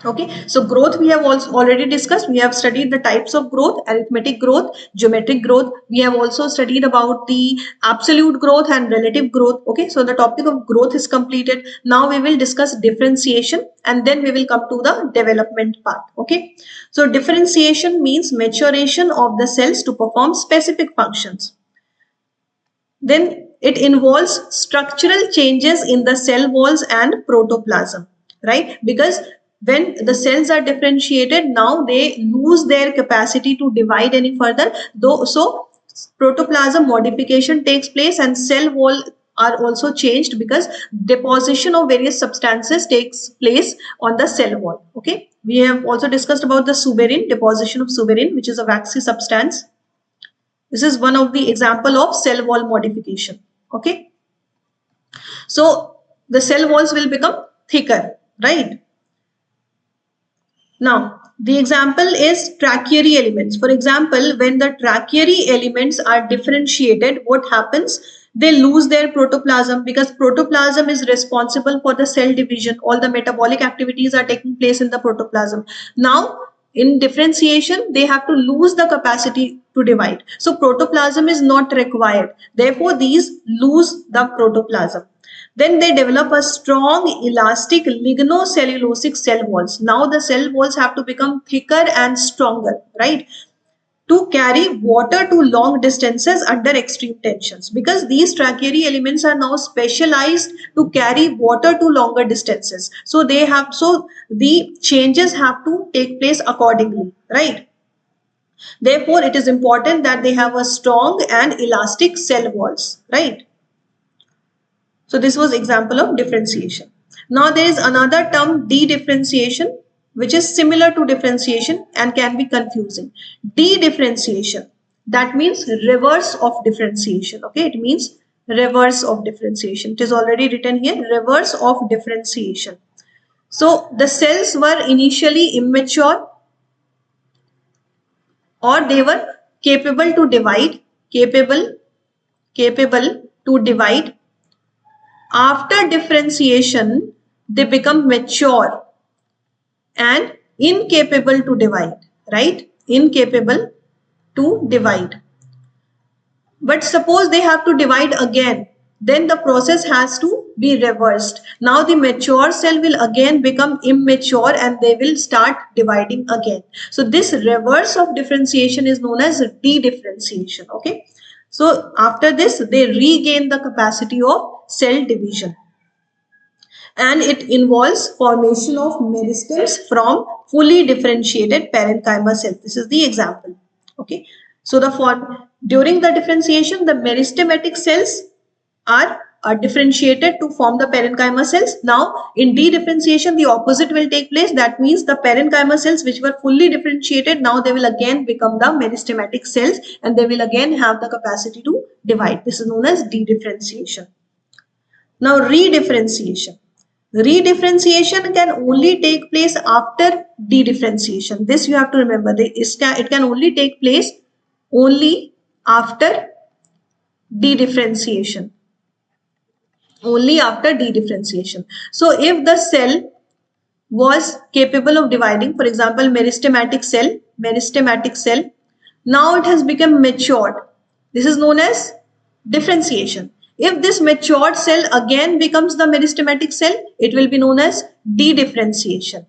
Okay, so growth we have also already discussed. We have studied the types of growth: arithmetic growth, geometric growth. We have also studied about the absolute growth and relative growth. Okay, so the topic of growth is completed. Now we will discuss differentiation, and then we will come to the development part. Okay, so differentiation means maturation of the cells to perform specific functions. Then it involves structural changes in the cell walls and protoplasm, right? Because when the cells are differentiated, now they lose their capacity to divide any further, so protoplasm modification takes place, and cell wall are also changed, because deposition of various substances takes place on the cell wall. Okay, we have also discussed about the suberin, deposition of suberin, which is a waxy substance. This is one of the example of cell wall modification. Okay, so the cell walls will become thicker, right? Now, the example is tracheary elements. For example, when the tracheary elements are differentiated, what happens? They lose their protoplasm, because protoplasm is responsible for the cell division. All the metabolic activities are taking place in the protoplasm. Now, in differentiation, they have to lose the capacity to divide. So, protoplasm is not required. Therefore, these lose the protoplasm. Then they develop a strong, elastic, lignocellulosic cell walls. Now the cell walls have to become thicker and stronger, right? to carry water to long distances under extreme tensions, because these trachyary elements are now specialized to carry water to longer distances. So the changes have to take place accordingly, right? Therefore, it is important that they have a strong and elastic cell walls, right? So this was example of differentiation. Now there is another term, de-differentiation, which is similar to differentiation and can be confusing. De-differentiation, that means reverse of differentiation. Okay, it means reverse of differentiation. It is already written here, reverse of differentiation. So the cells were initially immature, or they were capable to divide, capable to divide. After differentiation, they become mature and incapable to divide, right? Incapable to divide. But suppose they have to divide again, then the process has to be reversed. Now the mature cell will again become immature and they will start dividing again. So this reverse of differentiation is known as de-differentiation. Okay. So after this, they regain the capacity of cell division, and it involves formation of meristems from fully differentiated parenchyma cells. This is the example. Okay. So during the differentiation, the meristematic cells are differentiated to form the parenchyma cells. Now in de-differentiation, the opposite will take place. That means the parenchyma cells which were fully differentiated, now they will again become the meristematic cells and they will again have the capacity to divide. This is known as de-differentiation. Now redifferentiation. Redifferentiation can only take place after de-differentiation. This you have to remember. It can only take place only after de-differentiation. Only after de-differentiation. So if the cell was capable of dividing, for example, meristematic cell, now it has become matured. This is known as differentiation. If this matured cell again becomes the meristematic cell, it will be known as de-differentiation.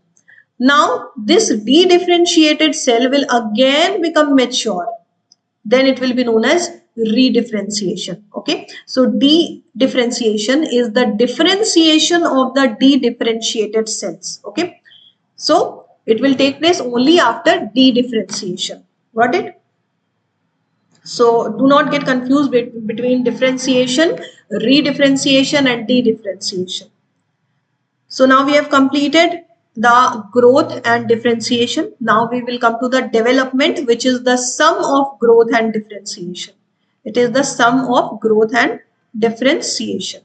Now this de-differentiated cell will again become mature. Then it will be known as redifferentiation. Okay. So de-differentiation is the differentiation of the de-differentiated cells. Okay. So it will take place only after de-differentiation. Got it? So do not get confused between differentiation, redifferentiation and de-differentiation. So now we have completed the growth and differentiation. Now we will come to the development, which is the sum of growth and differentiation. It is the sum of growth and differentiation.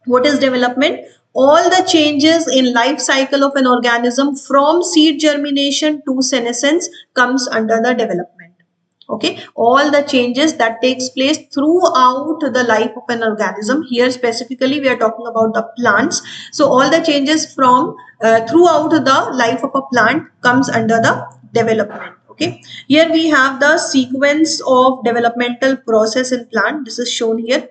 What is development? All the changes in life cycle of an organism from seed germination to senescence comes under the development. Okay, all the changes that takes place throughout the life of an organism. Here specifically we are talking about the plants. So all the changes from throughout the life of a plant comes under the development. Okay, here we have the sequence of developmental process in plant. This is shown here.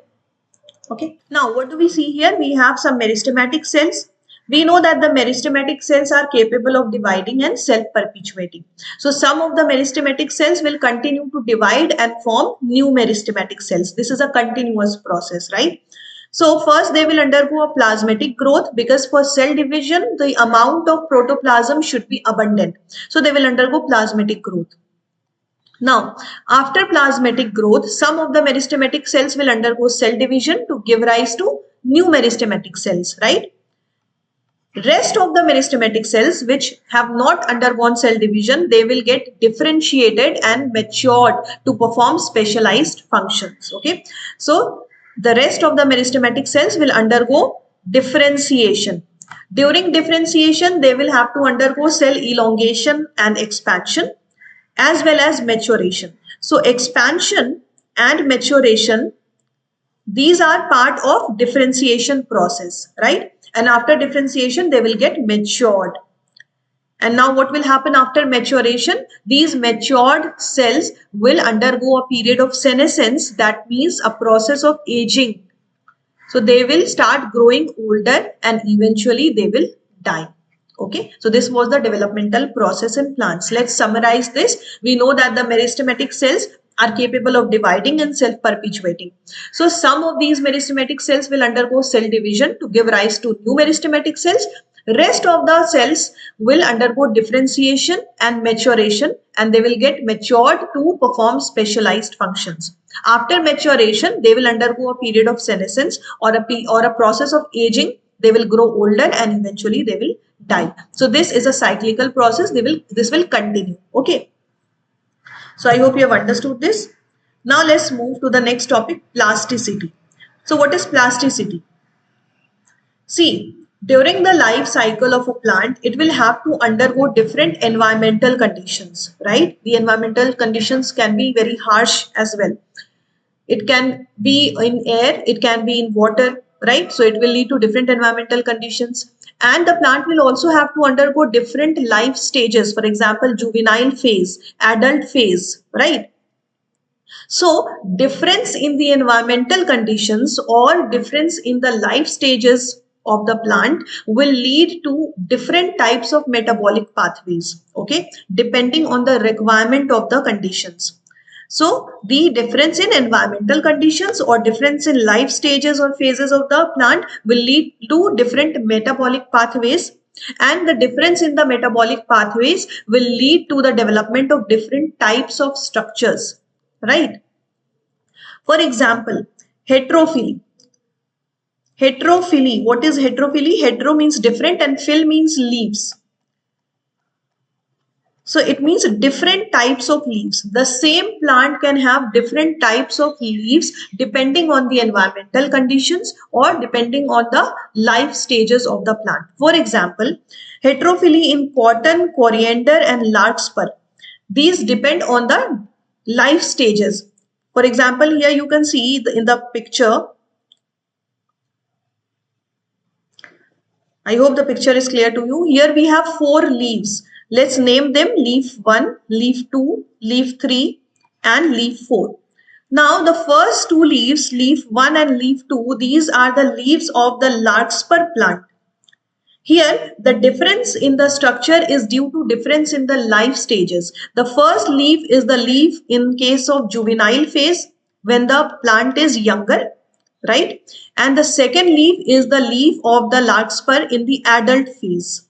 Okay, now what do we see here? We have some meristematic cells. We know that the meristematic cells are capable of dividing and self-perpetuating. So some of the meristematic cells will continue to divide and form new meristematic cells. This is a continuous process, right? So first they will undergo a plasmatic growth, because for cell division, the amount of protoplasm should be abundant. So they will undergo plasmatic growth. Now, after plasmatic growth, some of the meristematic cells will undergo cell division to give rise to new meristematic cells, right? Rest of the meristematic cells which have not undergone cell division, they will get differentiated and matured to perform specialized functions. Okay, so the rest of the meristematic cells will undergo differentiation. During differentiation, they will have to undergo cell elongation and expansion, as well as maturation. So expansion and maturation, these are part of differentiation process, right? And after differentiation, they will get matured. And now what will happen after maturation? These matured cells will undergo a period of senescence. That means a process of aging. So they will start growing older and eventually they will die. Okay, so this was the developmental process in plants. Let's summarize this. We know that the meristematic cells are capable of dividing and self-perpetuating. So some of these meristematic cells will undergo cell division to give rise to new meristematic cells. Rest of the cells will undergo differentiation and maturation, and they will get matured to perform specialized functions. After maturation, they will undergo a period of senescence or a process of aging. They will grow older and eventually they will die. So this is a cyclical process. This will continue. Okay. So I hope you have understood this. Now let's move to the next topic, plasticity. So what is plasticity? See, during the life cycle of a plant, it will have to undergo different environmental conditions, right? The environmental conditions can be very harsh as well. It can be in air, it can be in water, right? So it will lead to different environmental conditions. And the plant will also have to undergo different life stages, for example, juvenile phase, adult phase, right? So difference in the environmental conditions or difference in the life stages of the plant will lead to different types of metabolic pathways, okay, depending on the requirement of the conditions. So the difference in environmental conditions or difference in life stages or phases of the plant will lead to different metabolic pathways, and the difference in the metabolic pathways will lead to the development of different types of structures, right? For example, heterophily. Heterophily. What is heterophily? Hetero means different and phil means leaves. So it means different types of leaves. The same plant can have different types of leaves depending on the environmental conditions or depending on the life stages of the plant. For example, heterophily in cotton, coriander and larkspur. These depend on the life stages. For example, here you can see in the picture. I hope the picture is clear to you. Here we have 4 leaves. Let's name them leaf 1, leaf 2, leaf 3 and leaf 4. Now the first 2 leaves, leaf 1 and leaf 2, these are the leaves of the larkspur plant. Here, the difference in the structure is due to difference in the life stages. The first leaf is the leaf in case of juvenile phase when the plant is younger, right? And the second leaf is the leaf of the larkspur in the adult phase.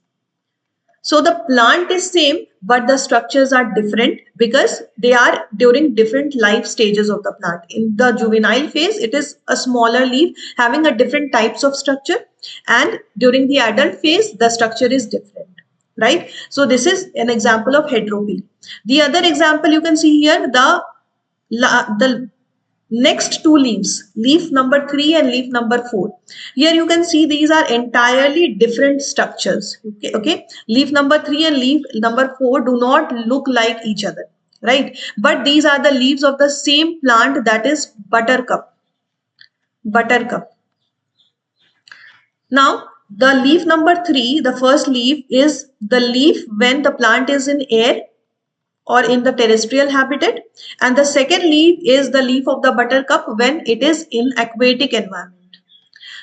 So the plant is same, but the structures are different because they are during different life stages of the plant. In the juvenile phase, it is a smaller leaf having a different types of structure, and during the adult phase, the structure is different, right? So this is an example of heterophily. The other example you can see here, the next 2 leaves, leaf number 3 and leaf number 4. Here you can see these are entirely different structures. Okay. Leaf number 3 and leaf number 4 do not look like each other, right? But these are the leaves of the same plant, that is buttercup. Buttercup. Now the leaf number 3, the first leaf, is the leaf when the plant is in air or in the terrestrial habitat, and the second leaf is the leaf of the buttercup when it is in aquatic environment.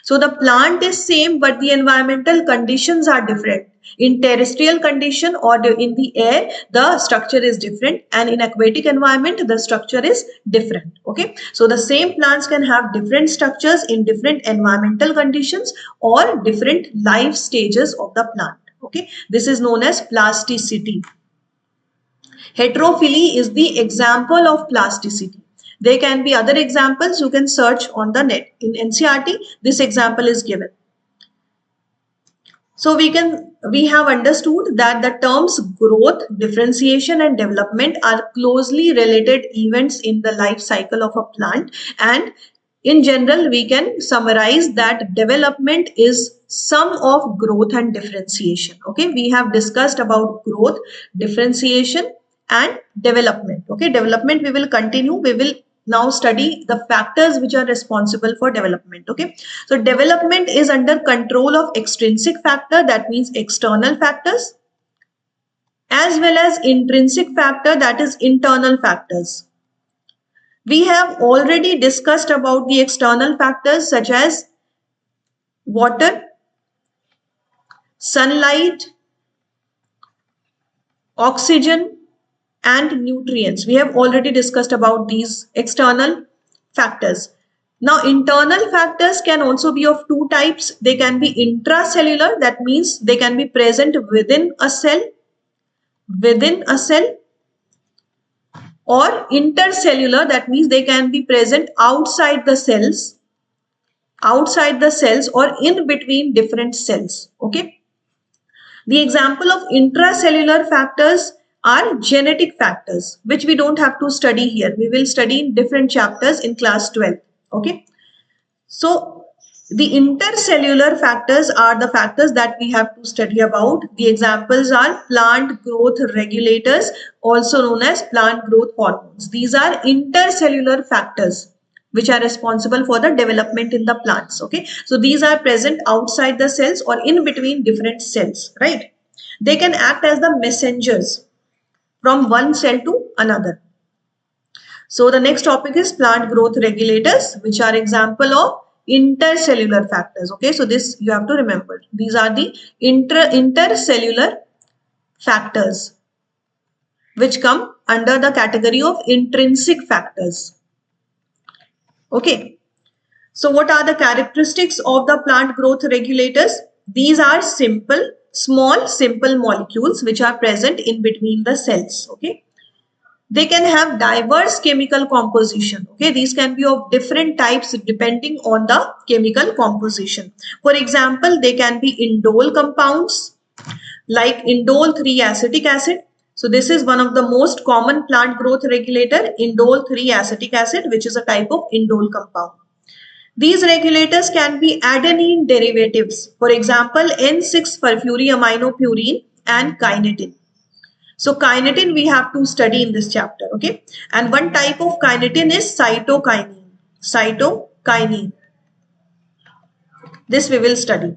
So the plant is same, but the environmental conditions are different. In terrestrial condition or in the air, the structure is different, and in aquatic environment, the structure is different. Okay, so the same plants can have different structures in different environmental conditions or different life stages of the plant. Okay, this is known as plasticity. Heterophily is the example of plasticity. There can be other examples you can search on the net. In NCERT, this example is given. So we have understood that the terms growth, differentiation and development are closely related events in the life cycle of a plant, and in general we can summarize that development is sum of growth and differentiation. Okay, we have discussed about growth, differentiation and development. Okay, development we will continue. We will now study the factors which are responsible for development. Okay, so development is under control of extrinsic factor, that means external factors, as well as intrinsic factor, that is internal factors. We have already discussed about the external factors such as water, sunlight, oxygen, and nutrients. We have already discussed about these external factors. Now, internal factors can also be of two types. They can be intracellular, that means they can be present within a cell, or intercellular, that means they can be present outside the cells, or in between different cells. Okay. The example of intracellular factors are genetic factors, which we don't have to study here. We will study in different chapters in class 12. Okay. So the intercellular factors are the factors that we have to study about. The examples are plant growth regulators, also known as plant growth hormones. These are intercellular factors which are responsible for the development in the plants. Okay, so these are present outside the cells or in between different cells, right? They can act as the messengers from one cell to another. So the next topic is plant growth regulators, which are example of intercellular factors. Okay, so this you have to remember. These are the intercellular factors which come under the category of intrinsic factors. Okay, so what are the characteristics of the plant growth regulators? These are small molecules which are present in between the cells. Okay. They can have diverse chemical composition. Okay, these can be of different types depending on the chemical composition. For example, they can be indole compounds like indole 3-acetic acid. So this is one of the most common plant growth regulator, indole 3-acetic acid, which is a type of indole compound. These regulators can be adenine derivatives. For example, N6-furfuryaminopurin and kinetin. So kinetin we have to study in this chapter, okay? And one type of kinetin is cytokinin. Cytokinin. This we will study.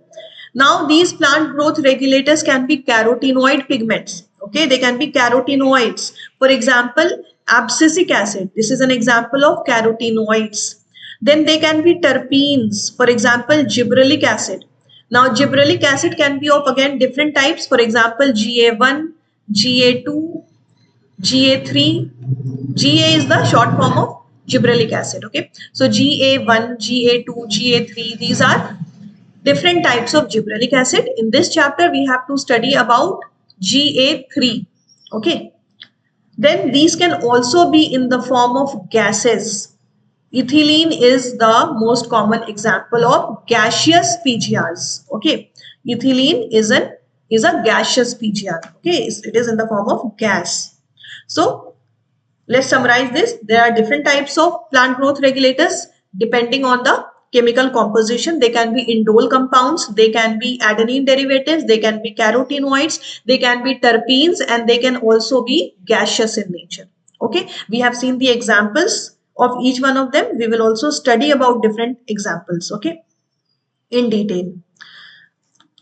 Now these plant growth regulators can be carotenoid pigments. Okay, they can be carotenoids. For example, abscisic acid. This is an example of carotenoids. Then they can be terpenes. For example, gibberellic acid. Now gibberellic acid can be of again different types. For example, GA1, GA2, GA3. GA is the short form of gibberellic acid. Okay, so GA1, GA2, GA3, these are different types of gibberellic acid. In this chapter, we have to study about GA3. Okay, then these can also be in the form of gases. Ethylene is the most common example of gaseous PGRs. Okay, ethylene is a gaseous PGR. Okay, it is in the form of gas. So let's summarize this. There are different types of plant growth regulators depending on the chemical composition. They can be indole compounds, they can be adenine derivatives, they can be carotenoids, they can be terpenes, and they can also be gaseous in nature. Okay, we have seen the examples of each one of them. We will also study about different examples, okay, in detail.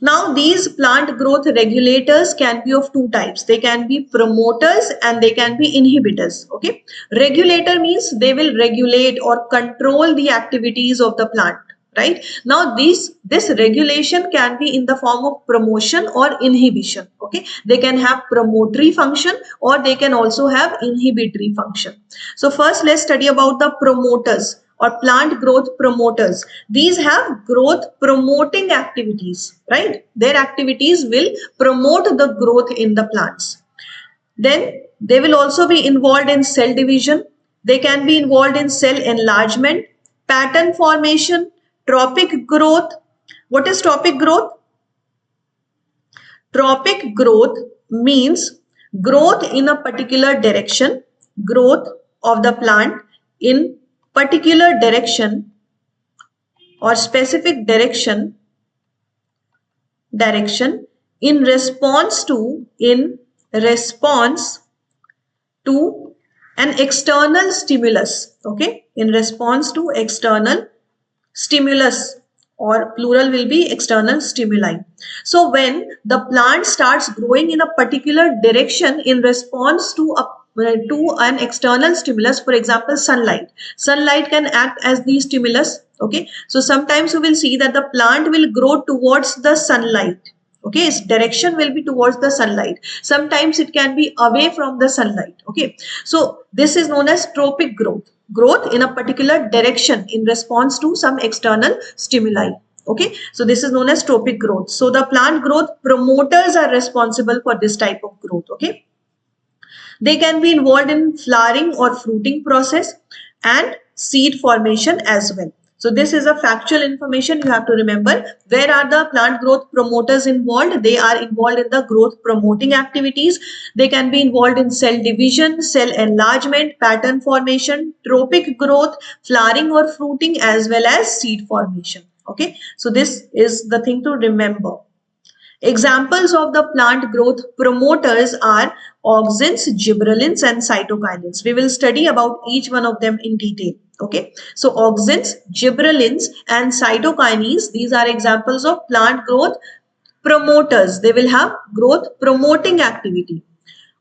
Now these plant growth regulators can be of two types. They can be promoters and they can be inhibitors. Okay, regulator means they will regulate or control the activities of the plant. Right now, this regulation can be in the form of promotion or inhibition. Okay, they can have promotory function or they can also have inhibitory function. So first, let's study about the promoters or plant growth promoters. These have growth promoting activities, right? Their activities will promote the growth in the plants. Then they will also be involved in cell division. They can be involved in cell enlargement, pattern formation, tropic growth. What is tropic growth? Tropic growth means growth in a particular direction, growth of the plant in particular direction or specific direction in response to an external stimulus. Okay, in response to external stimulus, or plural will be external stimuli. So when the plant starts growing in a particular direction in response to an external stimulus, for example, sunlight can act as the stimulus. Okay, so sometimes you will see that the plant will grow towards the sunlight. Okay, its direction will be towards the sunlight. Sometimes it can be away from the sunlight. Okay, so this is known as tropic growth, growth in a particular direction in response to some external stimuli. Okay, so this is known as tropic growth. So the plant growth promoters are responsible for this type of growth. Okay, they can be involved in flowering or fruiting process and seed formation as well. So this is a factual information you have to remember. Where are the plant growth promoters involved? They are involved in the growth promoting activities. They can be involved in cell division, cell enlargement, pattern formation, tropic growth, flowering or fruiting, as well as seed formation. Okay, so this is the thing to remember. Examples of the plant growth promoters are auxins, gibberellins and cytokinins. We will study about each one of them in detail. Okay, so auxins, gibberellins and cytokinins, these are examples of plant growth promoters. They will have growth promoting activity.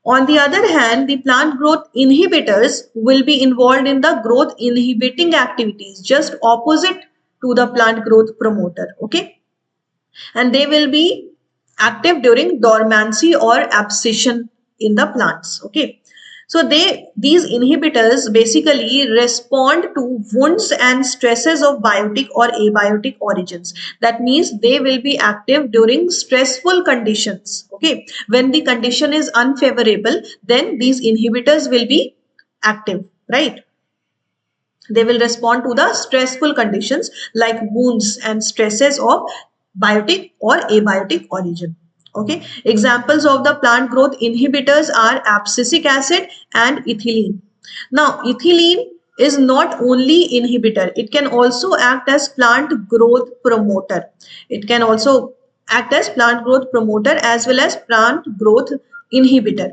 On the other hand, the plant growth inhibitors will be involved in the growth inhibiting activities, just opposite to the plant growth promoter. Okay, and they will be active during dormancy or abscission in the plants. Okay, so these inhibitors basically respond to wounds and stresses of biotic or abiotic origins. That means they will be active during stressful conditions. Okay, when the condition is unfavorable, then these inhibitors will be active, right? They will respond to the stressful conditions like wounds and stresses of biotic or abiotic origin. Okay, examples of the plant growth inhibitors are abscisic acid and ethylene. Now, ethylene is not only inhibitor, it can also act as plant growth promoter. It can also act as plant growth promoter as well as plant growth inhibitor.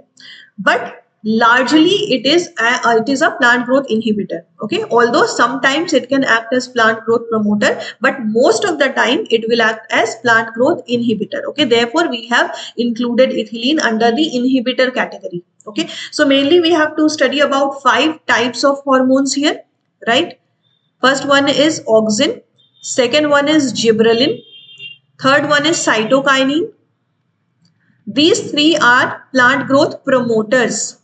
But largely it is a plant growth inhibitor. Okay, although sometimes it can act as plant growth promoter, but most of the time it will act as plant growth inhibitor. Okay, therefore we have included ethylene under the inhibitor category. Okay, so mainly we have to study about 5 types of hormones here, right? First one is auxin, second one is gibberellin, third one is cytokinin. These 3 are plant growth promoters.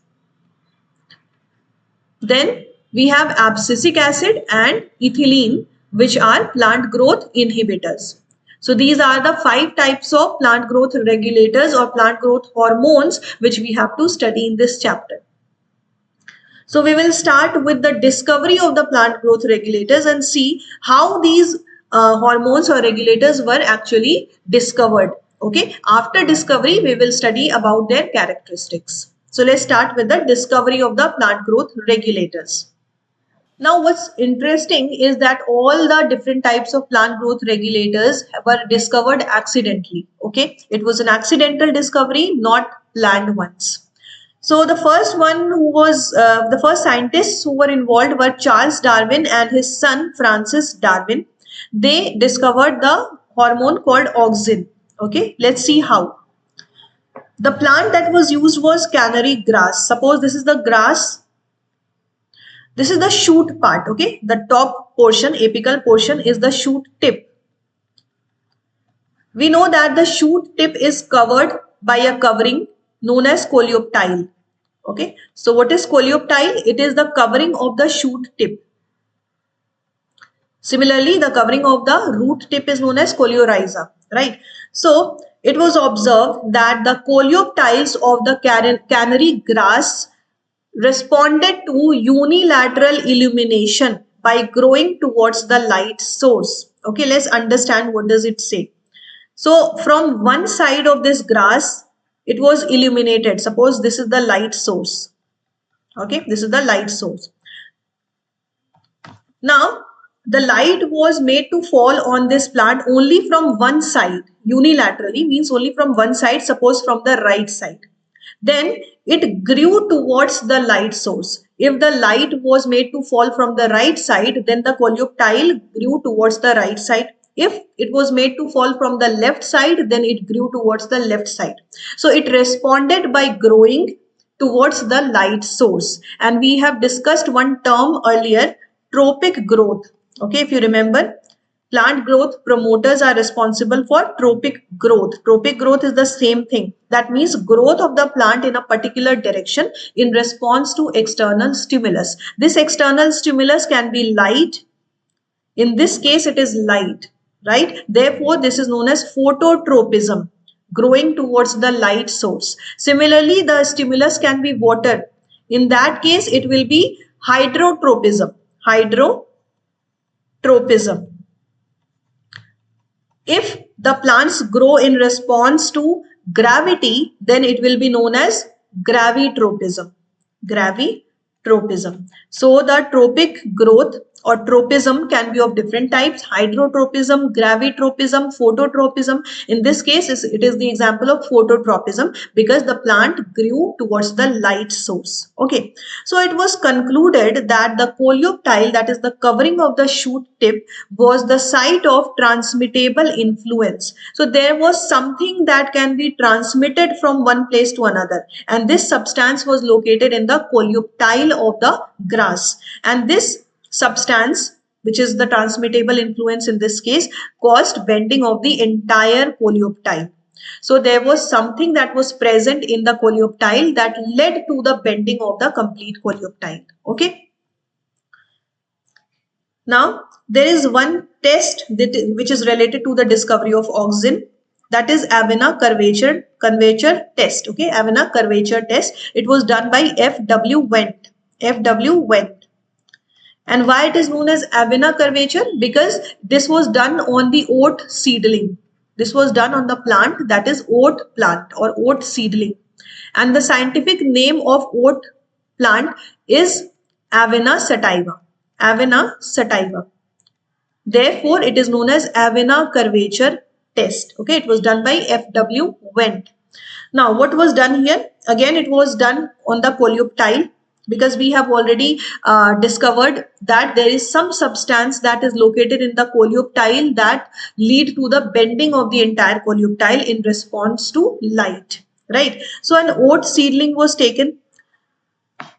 Then we have abscisic acid and ethylene, which are plant growth inhibitors. So these are the 5 types of plant growth regulators or plant growth hormones which we have to study in this chapter. So we will start with the discovery of the plant growth regulators and see how these hormones or regulators were actually discovered. Okay, after discovery we will study about their characteristics. So let's start with the discovery of the plant growth regulators. Now what's interesting is that all the different types of plant growth regulators were discovered accidentally. Okay, it was an accidental discovery, not planned ones. So the first one who was the first scientists who were involved were Charles Darwin and his son Francis Darwin. They discovered the hormone called auxin. Okay, let's see how. The plant that was used was canary grass. Suppose this is the grass. This is the shoot part. Okay, the top portion, apical portion, is the shoot tip. We know that the shoot tip is covered by a covering known as coleoptile. Okay, so what is coleoptile? It is the covering of the shoot tip. Similarly, the covering of the root tip is known as coleorhiza, right? So it was observed that the coleoptiles of the canary grass responded to unilateral illumination by growing towards the light source. Okay, let's understand what does it say. So from one side of this grass, it was illuminated. Suppose this is the light source. Okay, this is the light source. Now, the light was made to fall on this plant only from one side. Unilaterally means only from one side, suppose from the right side. Then it grew towards the light source. If the light was made to fall from the right side, then the coleoptile grew towards the right side. If it was made to fall from the left side, then it grew towards the left side. So it responded by growing towards the light source. And we have discussed one term earlier, tropic growth. Okay, if you remember, Plant growth promoters are responsible for trophic growth. Trophic growth is the same thing. That means growth of the plant in a particular direction in response to external stimulus. This external stimulus can be light. In this case, it is light, right? Therefore, this is known as phototropism, growing towards the light source. Similarly, the stimulus can be water. In that case, it will be hydrotropism. Hydrotropism. If the plants grow in response to gravity, then it will be known as gravitropism. Gravitropism. So the trophic growth or tropism can be of different types: hydrotropism, gravitropism, phototropism. In this case, it is the example of phototropism because the plant grew towards the light source. Okay, so it was concluded that the coleoptile, that is the covering of the shoot tip, was the site of transmittable influence. So there was something that can be transmitted from one place to another, and this substance was located in the coleoptile of the grass, and this substance, which is the transmittable influence in this case, caused bending of the entire coleoptile. So there was something that was present in the coleoptile that led to the bending of the complete coleoptile. Okay. Now there is one test which is related to the discovery of auxin, that is Avena curvature test. Okay, Avena curvature test. It was done by F.W. Wendt. And why it is known as Avena curvature? Because this was done on the oat seedling. This was done on the plant, that is oat plant or oat seedling. And the scientific name of oat plant is Avena sativa. Avena sativa. Therefore, it is known as Avena curvature test. Okay, it was done by F.W. Wendt. Now, what was done here? Again, it was done on the coleoptile, because we have already discovered that there is some substance that is located in the coleoptile that lead to the bending of the entire coleoptile in response to light, right? So an oat seedling was taken.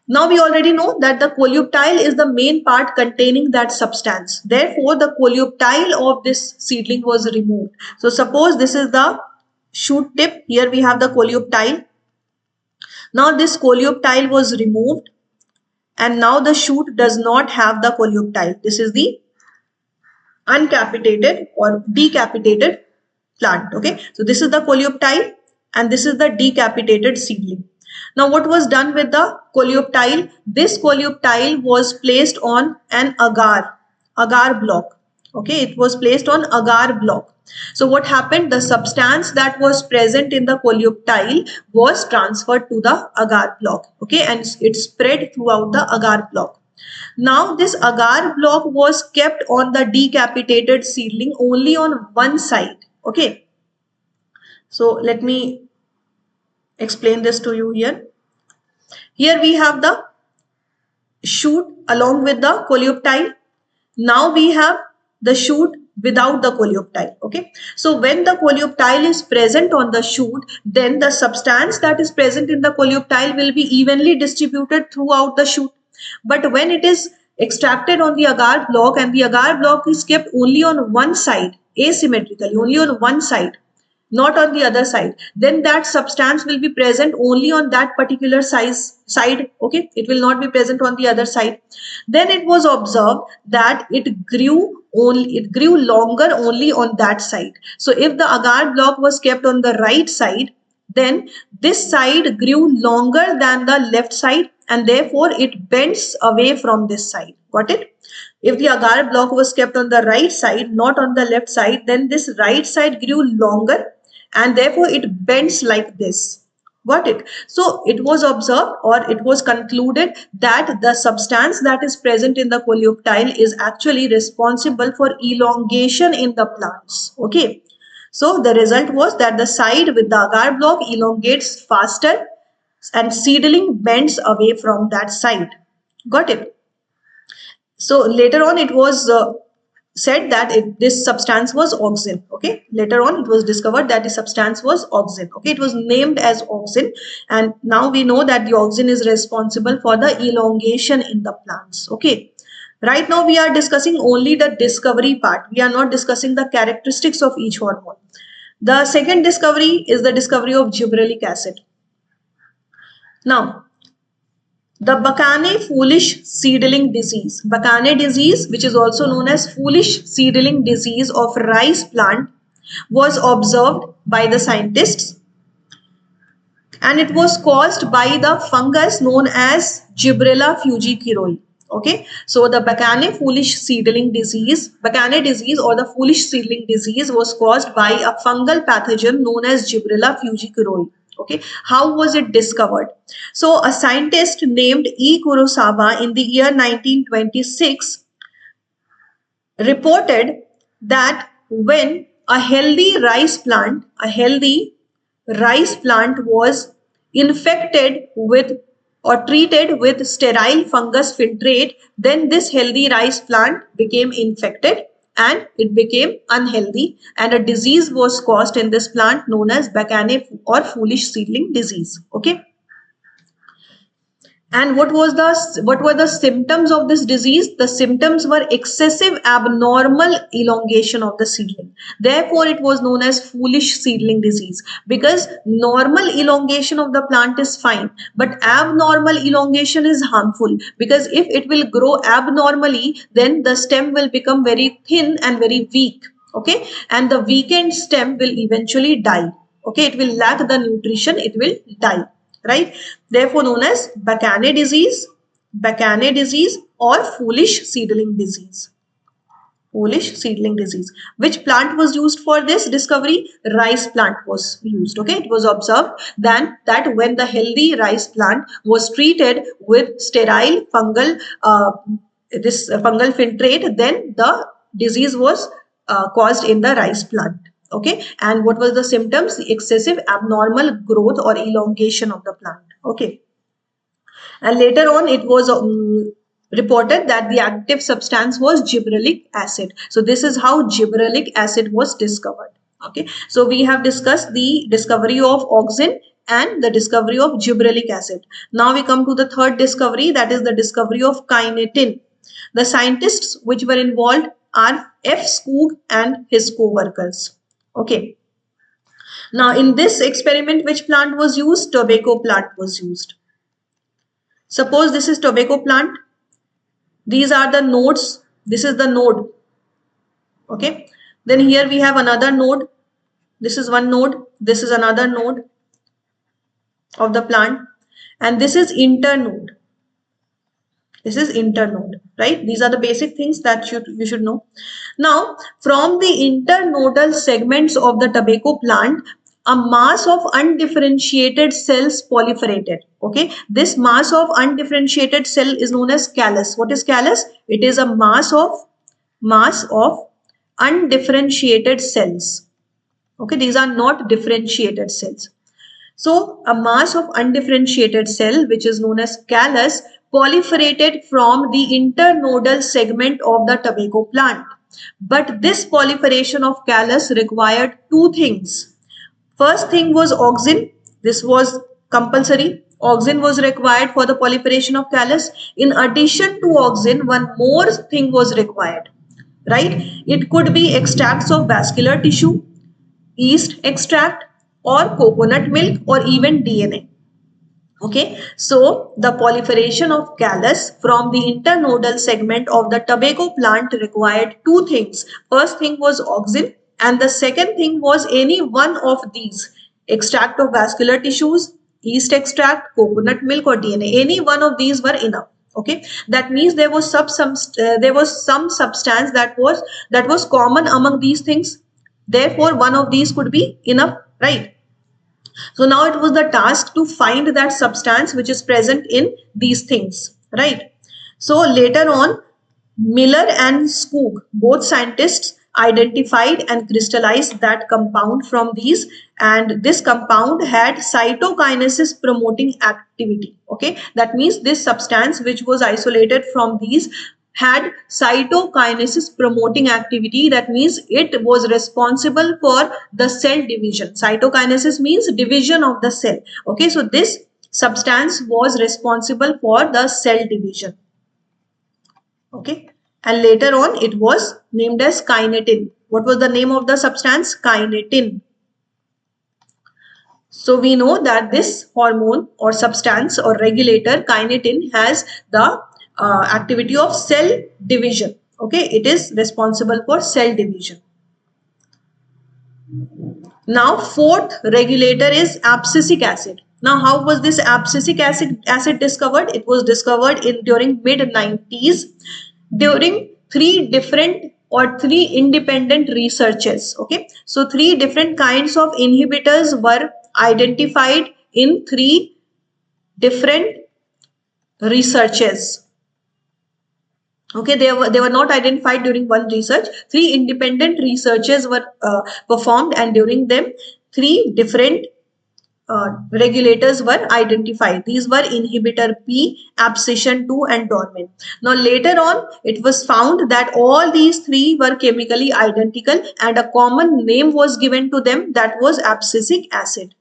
Now we already know that the coleoptile is the main part containing that substance. Therefore, the coleoptile of this seedling was removed. So suppose this is the shoot tip. Here we have the coleoptile. Now this coleoptile was removed, and now the shoot does not have the coleoptile. This is the uncapitated or decapitated plant. Okay, so this is the coleoptile and this is the decapitated seedling. Now what was done with the coleoptile? This coleoptile was placed on an agar block. Okay, it was placed on agar block. So what happened? The substance that was present in the coleoptile was transferred to the agar block. Okay, and it spread throughout the agar block. Now this agar block was kept on the decapitated seedling only on one side. Okay, so let me explain this to you here. Here we have the shoot along with the coleoptile. Now we have the shoot without the coleoptile. Okay, so when the coleoptile is present on the shoot, then the substance that is present in the coleoptile will be evenly distributed throughout the shoot. But when it is extracted on the agar block and the agar block is kept only on one side, asymmetrically, only on one side, not on the other side, then that substance will be present only on that particular side. Okay, it will not be present on the other side. Then it was observed that it grew longer only on that side. So if the agar block was kept on the right side, then this side grew longer than the left side, and therefore it bends away from this side. Got it? If the agar block was kept on the right side, not on the left side, then this right side grew longer and therefore it bends like this. Got it? So it was observed, or it was concluded, that the substance that is present in the coleoptile is actually responsible for elongation in the plants. Okay, so the result was that the side with the agar block elongates faster and seedling bends away from that side. Got it? So later on it was said that this substance was auxin. Okay, later on it was discovered that the substance was auxin. Okay, it was named as auxin, and now we know that the auxin is responsible for the elongation in the plants. Okay, Right now we are discussing only the discovery part. We are not discussing the characteristics of each hormone. The second discovery is the discovery of gibberellic acid. Now, the Bakane foolish seedling disease. Bakane disease, which is also known as foolish seedling disease of rice plant, was observed by the scientists, and it was caused by the fungus known as Gibberella fugiciroi. Okay, so the Bakane foolish seedling disease, Bakane disease or the foolish seedling disease was caused by a fungal pathogen known as Gibberella fugiciroi. Okay, how was it discovered? So a scientist named E. Kurosawa in the year 1926 reported that when a healthy rice plant was infected with or treated with sterile fungus filtrate, then this healthy rice plant became infected and it became unhealthy, and a disease was caused in this plant known as Bakane or foolish seedling disease. Okay. And what were the symptoms of this disease? The symptoms were excessive abnormal elongation of the seedling. Therefore, it was known as foolish seedling disease, because normal elongation of the plant is fine, but abnormal elongation is harmful, because if it will grow abnormally, then the stem will become very thin and very weak. Okay, and the weakened stem will eventually die. Okay, it will lack the nutrition, it will die, right? Therefore known as Bakane disease or foolish seedling disease. Foolish seedling disease. Which plant was used for this discovery? Rice plant was used. Okay, it was observed that when the healthy rice plant was treated with sterile fungal fungal filtrate, then the disease was caused in the rice plant. Okay, and what was the symptoms? The excessive abnormal growth or elongation of the plant. Okay, and later on it was reported that the active substance was gibberellic acid. So this is how gibberellic acid was discovered. Okay, so we have discussed the discovery of auxin and the discovery of gibberellic acid. Now we come to the third discovery, that is the discovery of kinetin. The scientists which were involved are F. Skoog and his co-workers. Okay. Now in this experiment, which plant was used? Tobacco plant was used. Suppose this is tobacco plant. These are the nodes. This is the node. Okay. Then here we have another node. This is one node. This is another node of the plant. And this is internode. This is internode, right? These are the basic things that you should know. Now, from the internodal segments of the tobacco plant, a mass of undifferentiated cells proliferated. Okay, this mass of undifferentiated cell is known as callus. What is callus? It is a mass of undifferentiated cells. Okay, these are not differentiated cells. So a mass of undifferentiated cell, which is known as callus, proliferated from the internodal segment of the tobacco plant. But this proliferation of callus required two things. First thing was auxin. This was compulsory. Auxin was required for the proliferation of callus. In addition to auxin, one more thing was required, right? It could be extracts of vascular tissue, yeast extract, or coconut milk, or even DNA. Okay, so the proliferation of callus from the internodal segment of the tobacco plant required two things. First thing was auxin, and the second thing was any one of these: extract of vascular tissues, yeast extract, coconut milk, or DNA. Any one of these were enough. Okay, that means there was some substance that was common among these things. Therefore, one of these could be enough, right? So now it was the task to find that substance which is present in these things, right? So later on, Miller and Skoog, both scientists, identified and crystallized that compound from these, and this compound had cytokinesis promoting activity. Okay, that means this substance which was isolated from these had cytokinesis promoting activity. That means it was responsible for the cell division. Cytokinesis means division of the cell. Okay, so this substance was responsible for the cell division. Okay, and later on it was named as kinetin. What was the name of the substance? Kinetin. So we know that this hormone or substance or regulator kinetin has the activity of cell division. Okay, it is responsible for cell division. Now fourth regulator is abscisic acid. Now how was this abscisic acid discovered? It was discovered in during mid 90s during three independent researches. Okay, so three different kinds of inhibitors were identified in three different researches. Okay, they were not identified during one research. Three independent researches were performed, and during them three different regulators were identified. These were inhibitor P, abscission 2 and dormin. Now later on it was found that all these three were chemically identical and a common name was given to them, that was abscisic acid.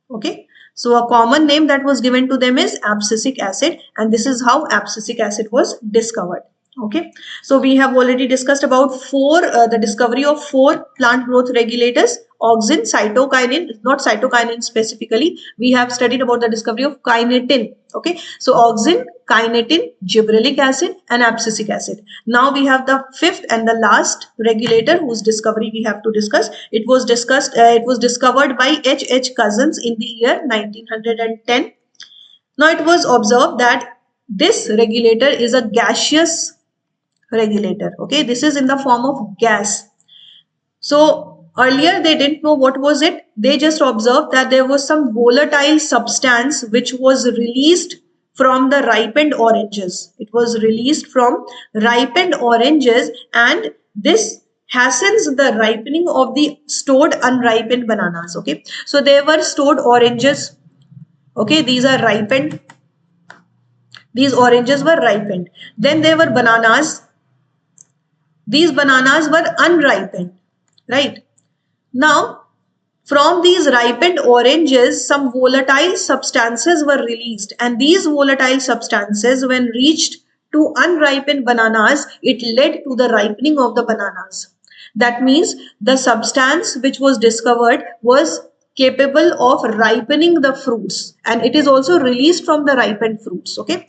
Okay, so a common name that was given to them is abscisic acid, and this is how abscisic acid was discovered. Okay, so we have already discussed about the discovery of four plant growth regulators: auxin, cytokinin, not cytokinin specifically. We have studied about the discovery of kinetin. Okay, so auxin, kinetin, gibberellic acid and abscisic acid. Now we have the fifth and the last regulator whose discovery we have to discuss. It was discovered by H. Cousins in the year 1910. Now it was observed that this regulator is a gaseous regulator. Okay, this is in the form of gas. So earlier they didn't know what was it. They just observed that there was some volatile substance which was released from the ripened oranges. It was released from ripened oranges, and this hastens the ripening of the stored unripened bananas. Okay, so there were stored oranges. Okay, these are ripened. These oranges were ripened. Then there were bananas. These bananas were unripened, right? Now, from these ripened oranges, some volatile substances were released, and these volatile substances, when reached to unripened bananas, it led to the ripening of the bananas. That means the substance which was discovered was capable of ripening the fruits, and it is also released from the ripened fruits. Okay,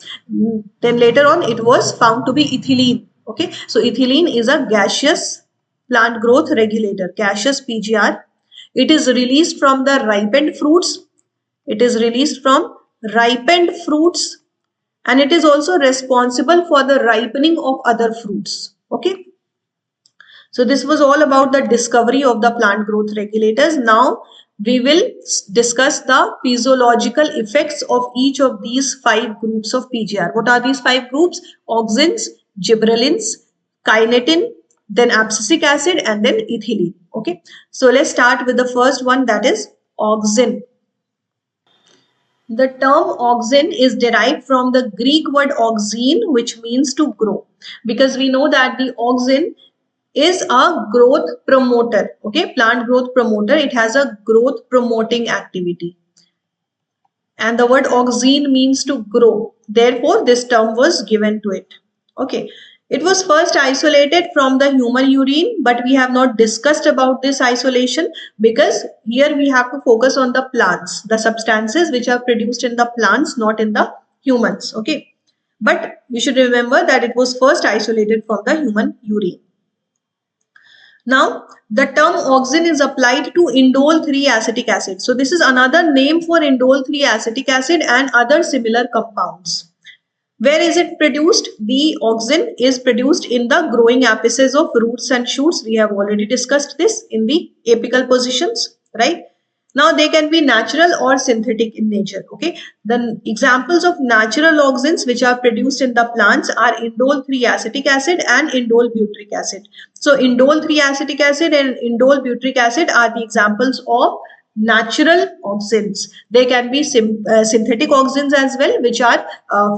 then later on it was found to be ethylene. Okay, so ethylene is a gaseous plant growth regulator, gaseous PGR. It is released from the ripened fruits. It is released from ripened fruits, and it is also responsible for the ripening of other fruits. Okay, so this was all about the discovery of the plant growth regulators. Now we will discuss the physiological effects of each of these five groups of PGR. What are these five groups? Auxins, gibberellins, kinetin, then abscisic acid, and then ethylene. Okay, so let's start with the first one, that is auxin. The term auxin is derived from the Greek word auxine, which means to grow, because we know that the auxin is a growth promoter. Okay, plant growth promoter. It has a growth promoting activity, and the word auxine means to grow. Therefore, this term was given to it. Okay, it was first isolated from the human urine, but we have not discussed about this isolation because here we have to focus on the plants, the substances which are produced in the plants, not in the humans. Okay, but we should remember that it was first isolated from the human urine. Now, the term auxin is applied to indole 3-acetic acid. So, this is another name for indole 3-acetic acid and other similar compounds. Where is it produced? The auxin is produced in the growing apices of roots and shoots. We have already discussed this in the apical positions, right? Now, they can be natural or synthetic in nature. Okay, the examples of natural auxins which are produced in the plants are indole 3-acetic acid and indole butyric acid. So, indole 3-acetic acid and indole butyric acid are the examples of natural auxins. They can be synthetic auxins as well, which are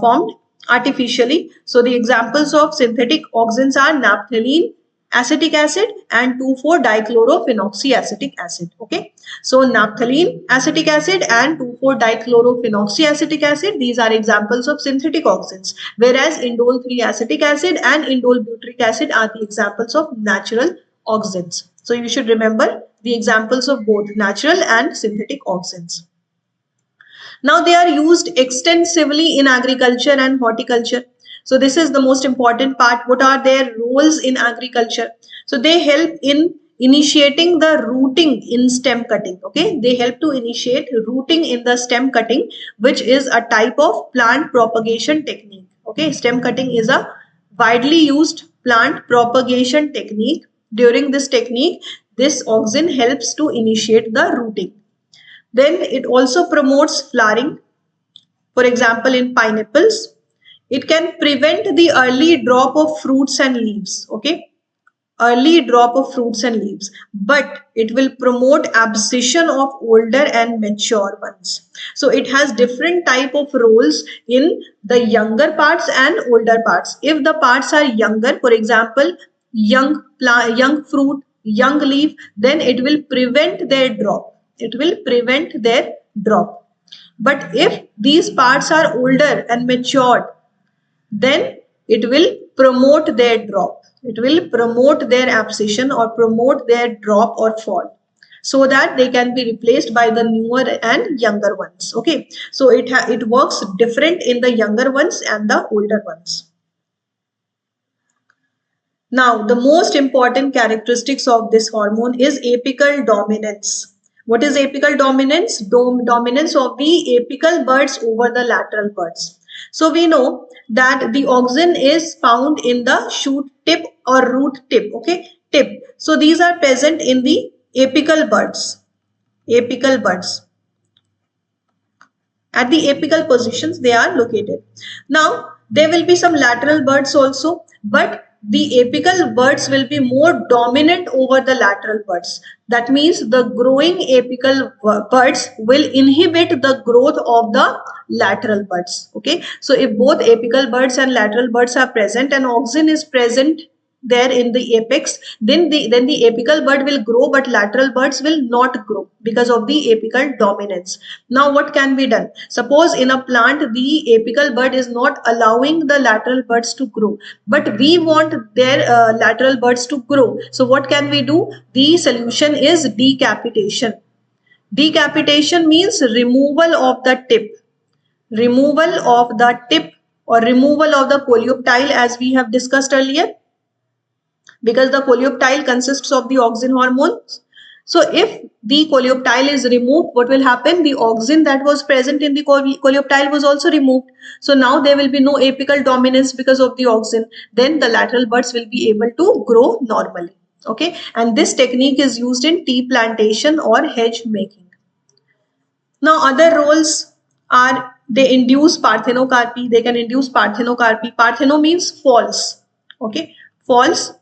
formed artificially. So, the examples of synthetic auxins are naphthalene, acetic acid and 2,4-dichlorophenoxyacetic acid. Okay, so naphthalene acetic acid and 2,4-dichlorophenoxyacetic acid, these are examples of synthetic oxins, whereas indole 3-acetic acid and indole butyric acid are the examples of natural oxins. So you should remember the examples of both natural and synthetic oxins. Now they are used extensively in agriculture and horticulture. So this is the most important part. What are their roles in agriculture? So they help in initiating the rooting in stem cutting. Okay, they help to initiate rooting in the stem cutting, which is a type of plant propagation technique. Okay, stem cutting is a widely used plant propagation technique. During this technique, this auxin helps to initiate the rooting. Then it also promotes flowering. For example, in pineapples, it can prevent the early drop of fruits and leaves. Okay, early drop of fruits and leaves, but it will promote abscission of older and mature ones. So it has different type of roles in the younger parts and older parts. If the parts are younger, for example, young fruit, young leaf, then it will prevent their drop. It will prevent their drop. But if these parts are older and matured, then it will promote their drop. It will promote their abscission or promote their drop or fall, so that they can be replaced by the newer and younger ones. Okay, so it works different in the younger ones and the older ones. Now, the most important characteristics of this hormone is apical dominance. What is apical dominance? Dominance of the apical buds over the lateral buds. So we know that the auxin is found in the shoot tip or root tip. Okay, tip. So these are present in the apical buds. Apical buds. At the apical positions they are located. Now there will be some lateral buds also, but the apical buds will be more dominant over the lateral buds. That means the growing apical buds will inhibit the growth of the lateral buds. Okay, so if both apical buds and lateral buds are present and auxin is present there in the apex, then the apical bud will grow, but lateral buds will not grow because of the apical dominance. Now what can be done? Suppose in a plant the apical bud is not allowing the lateral buds to grow, but we want their lateral buds to grow. So what can we do? The solution is decapitation. Decapitation means removal of the tip. Removal of the tip or removal of the coleoptile, as we have discussed earlier, because the coleoptile consists of the auxin hormones. So if the coleoptile is removed, what will happen? The auxin that was present in the coleoptile was also removed. So now there will be no apical dominance because of the auxin. Then the lateral buds will be able to grow normally. Okay, and this technique is used in tea plantation or hedge making. Now other roles are they induce parthenocarpy. They can induce parthenocarpy. Partheno means false. Okay, false,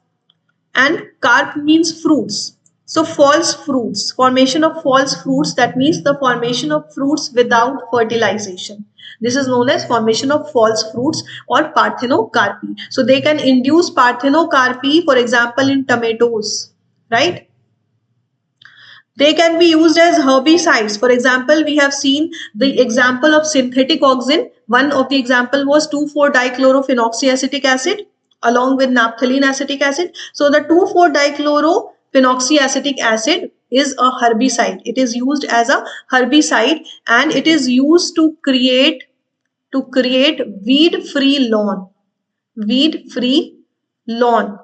and carp means fruits. So false fruits, formation of false fruits, that means the formation of fruits without fertilization. This is known as formation of false fruits or parthenocarpy. So they can induce parthenocarpy, for example, in tomatoes, right? They can be used as herbicides. For example, we have seen the example of synthetic auxin. One of the example was 2,4-dichlorophenoxyacetic acid along with naphthalene acetic acid. So the 2,4-dichlorophenoxyacetic acid is a herbicide. It is used as a herbicide and it is used to create weed-free lawn. Weed-free lawn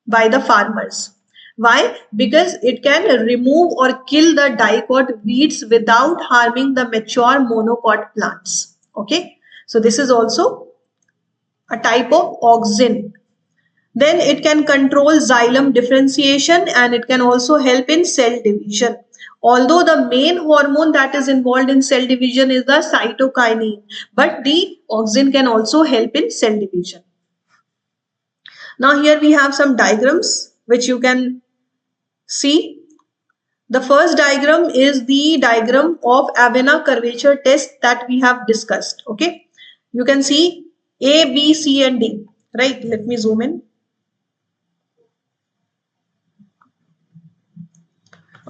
by the farmers. Why? Because it can remove or kill the dicot weeds without harming the mature monocot plants. Okay, so this is also a type of auxin. Then it can control xylem differentiation and it can also help in cell division. Although the main hormone that is involved in cell division is the cytokinin, but the auxin can also help in cell division. Now here we have some diagrams which you can see. The first diagram is the diagram of Avena curvature test that we have discussed. Okay, you can see A, B, C and D, right? Let me zoom in.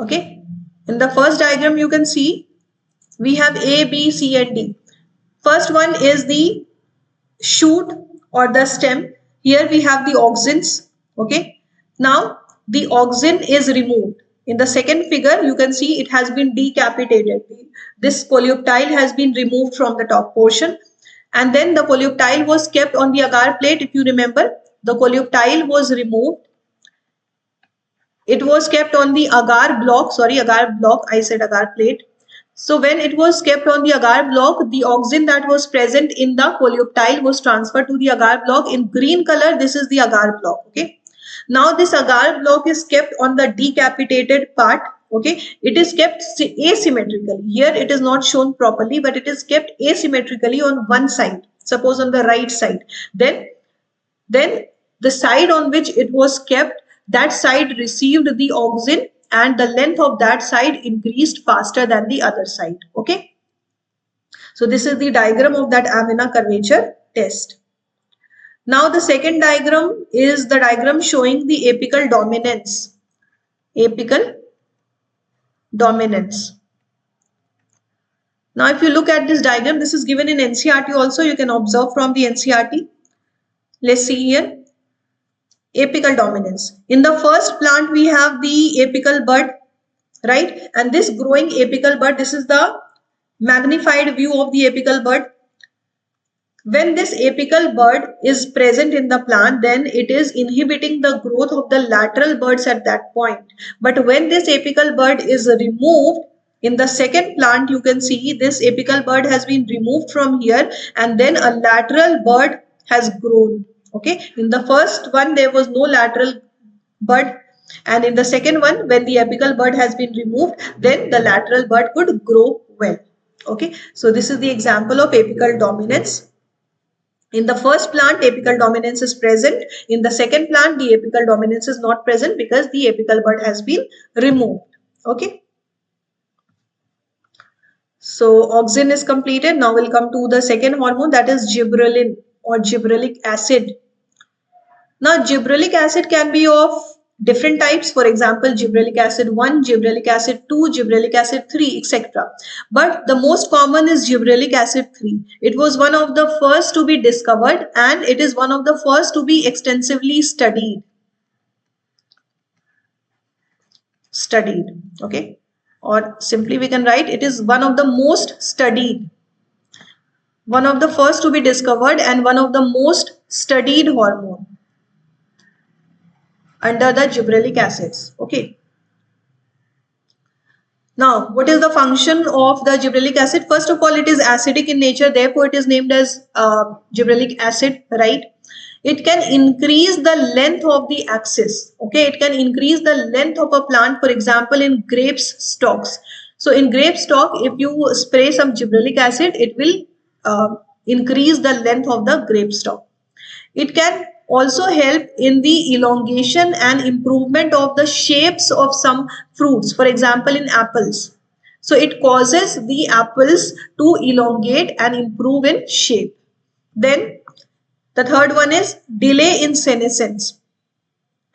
Okay, in the first diagram you can see we have A, B, C and D. First one is the shoot or the stem. Here we have the auxins. Okay, now the auxin is removed. In the second figure you can see it has been decapitated. This coleoptile has been removed from the top portion, and then the coleoptile was kept on the agar plate. If you remember, the coleoptile was removed. It was kept on the agar block, I said agar plate. So when it was kept on the agar block, the auxin that was present in the coleoptile was transferred to the agar block. In green color, this is the agar block. Okay. Now this agar block is kept on the decapitated part. Okay. It is kept asymmetrically. Here it is not shown properly, but it is kept asymmetrically on one side. Suppose on the right side. Then the side on which it was kept, that side received the auxin and the length of that side increased faster than the other side. Okay. So this is the diagram of that Amina curvature test. Now the second diagram is the diagram showing the apical dominance. Apical dominance. Now if you look at this diagram, this is given in NCERT also. You can observe from the NCERT. Let's see here. Apical dominance. In the first plant we have the apical bud, right? And this growing apical bud, this is the magnified view of the apical bud. When this apical bud is present in the plant, then it is inhibiting the growth of the lateral buds at that point. But when this apical bud is removed, in the second plant you can see this apical bud has been removed from here and then a lateral bud has grown. Okay, in the first one there was no lateral bud, and in the second one when the apical bud has been removed, then the lateral bud could grow well. Okay, so this is the example of apical dominance. In the first plant apical dominance is present. In the second plant the apical dominance is not present because the apical bud has been removed. Okay. So auxin is completed. Now we'll come to the second hormone, that is gibberellin or gibberellic acid. Now gibberellic acid can be of different types. For example, gibberellic acid 1, gibberellic acid 2, gibberellic acid 3, etc. But the most common is gibberellic acid 3. It was one of the first to be discovered and it is one of the first to be extensively studied. Okay. Or simply we can write it is one of the most studied, one of the first to be discovered and one of the most studied hormone under the gibberellic acids. Okay. Now, what is the function of the gibberellic acid? First of all, it is acidic in nature, therefore it is named as gibberellic acid, right? It can increase the length of the axis. Okay, it can increase the length of a plant, for example, in grapes stalks. So in grape stalk, if you spray some gibberellic acid, it will increase the length of the grape stalk. It can also help in the elongation and improvement of the shapes of some fruits, for example, in apples. So it causes the apples to elongate and improve in shape. Then the third one is delay in senescence.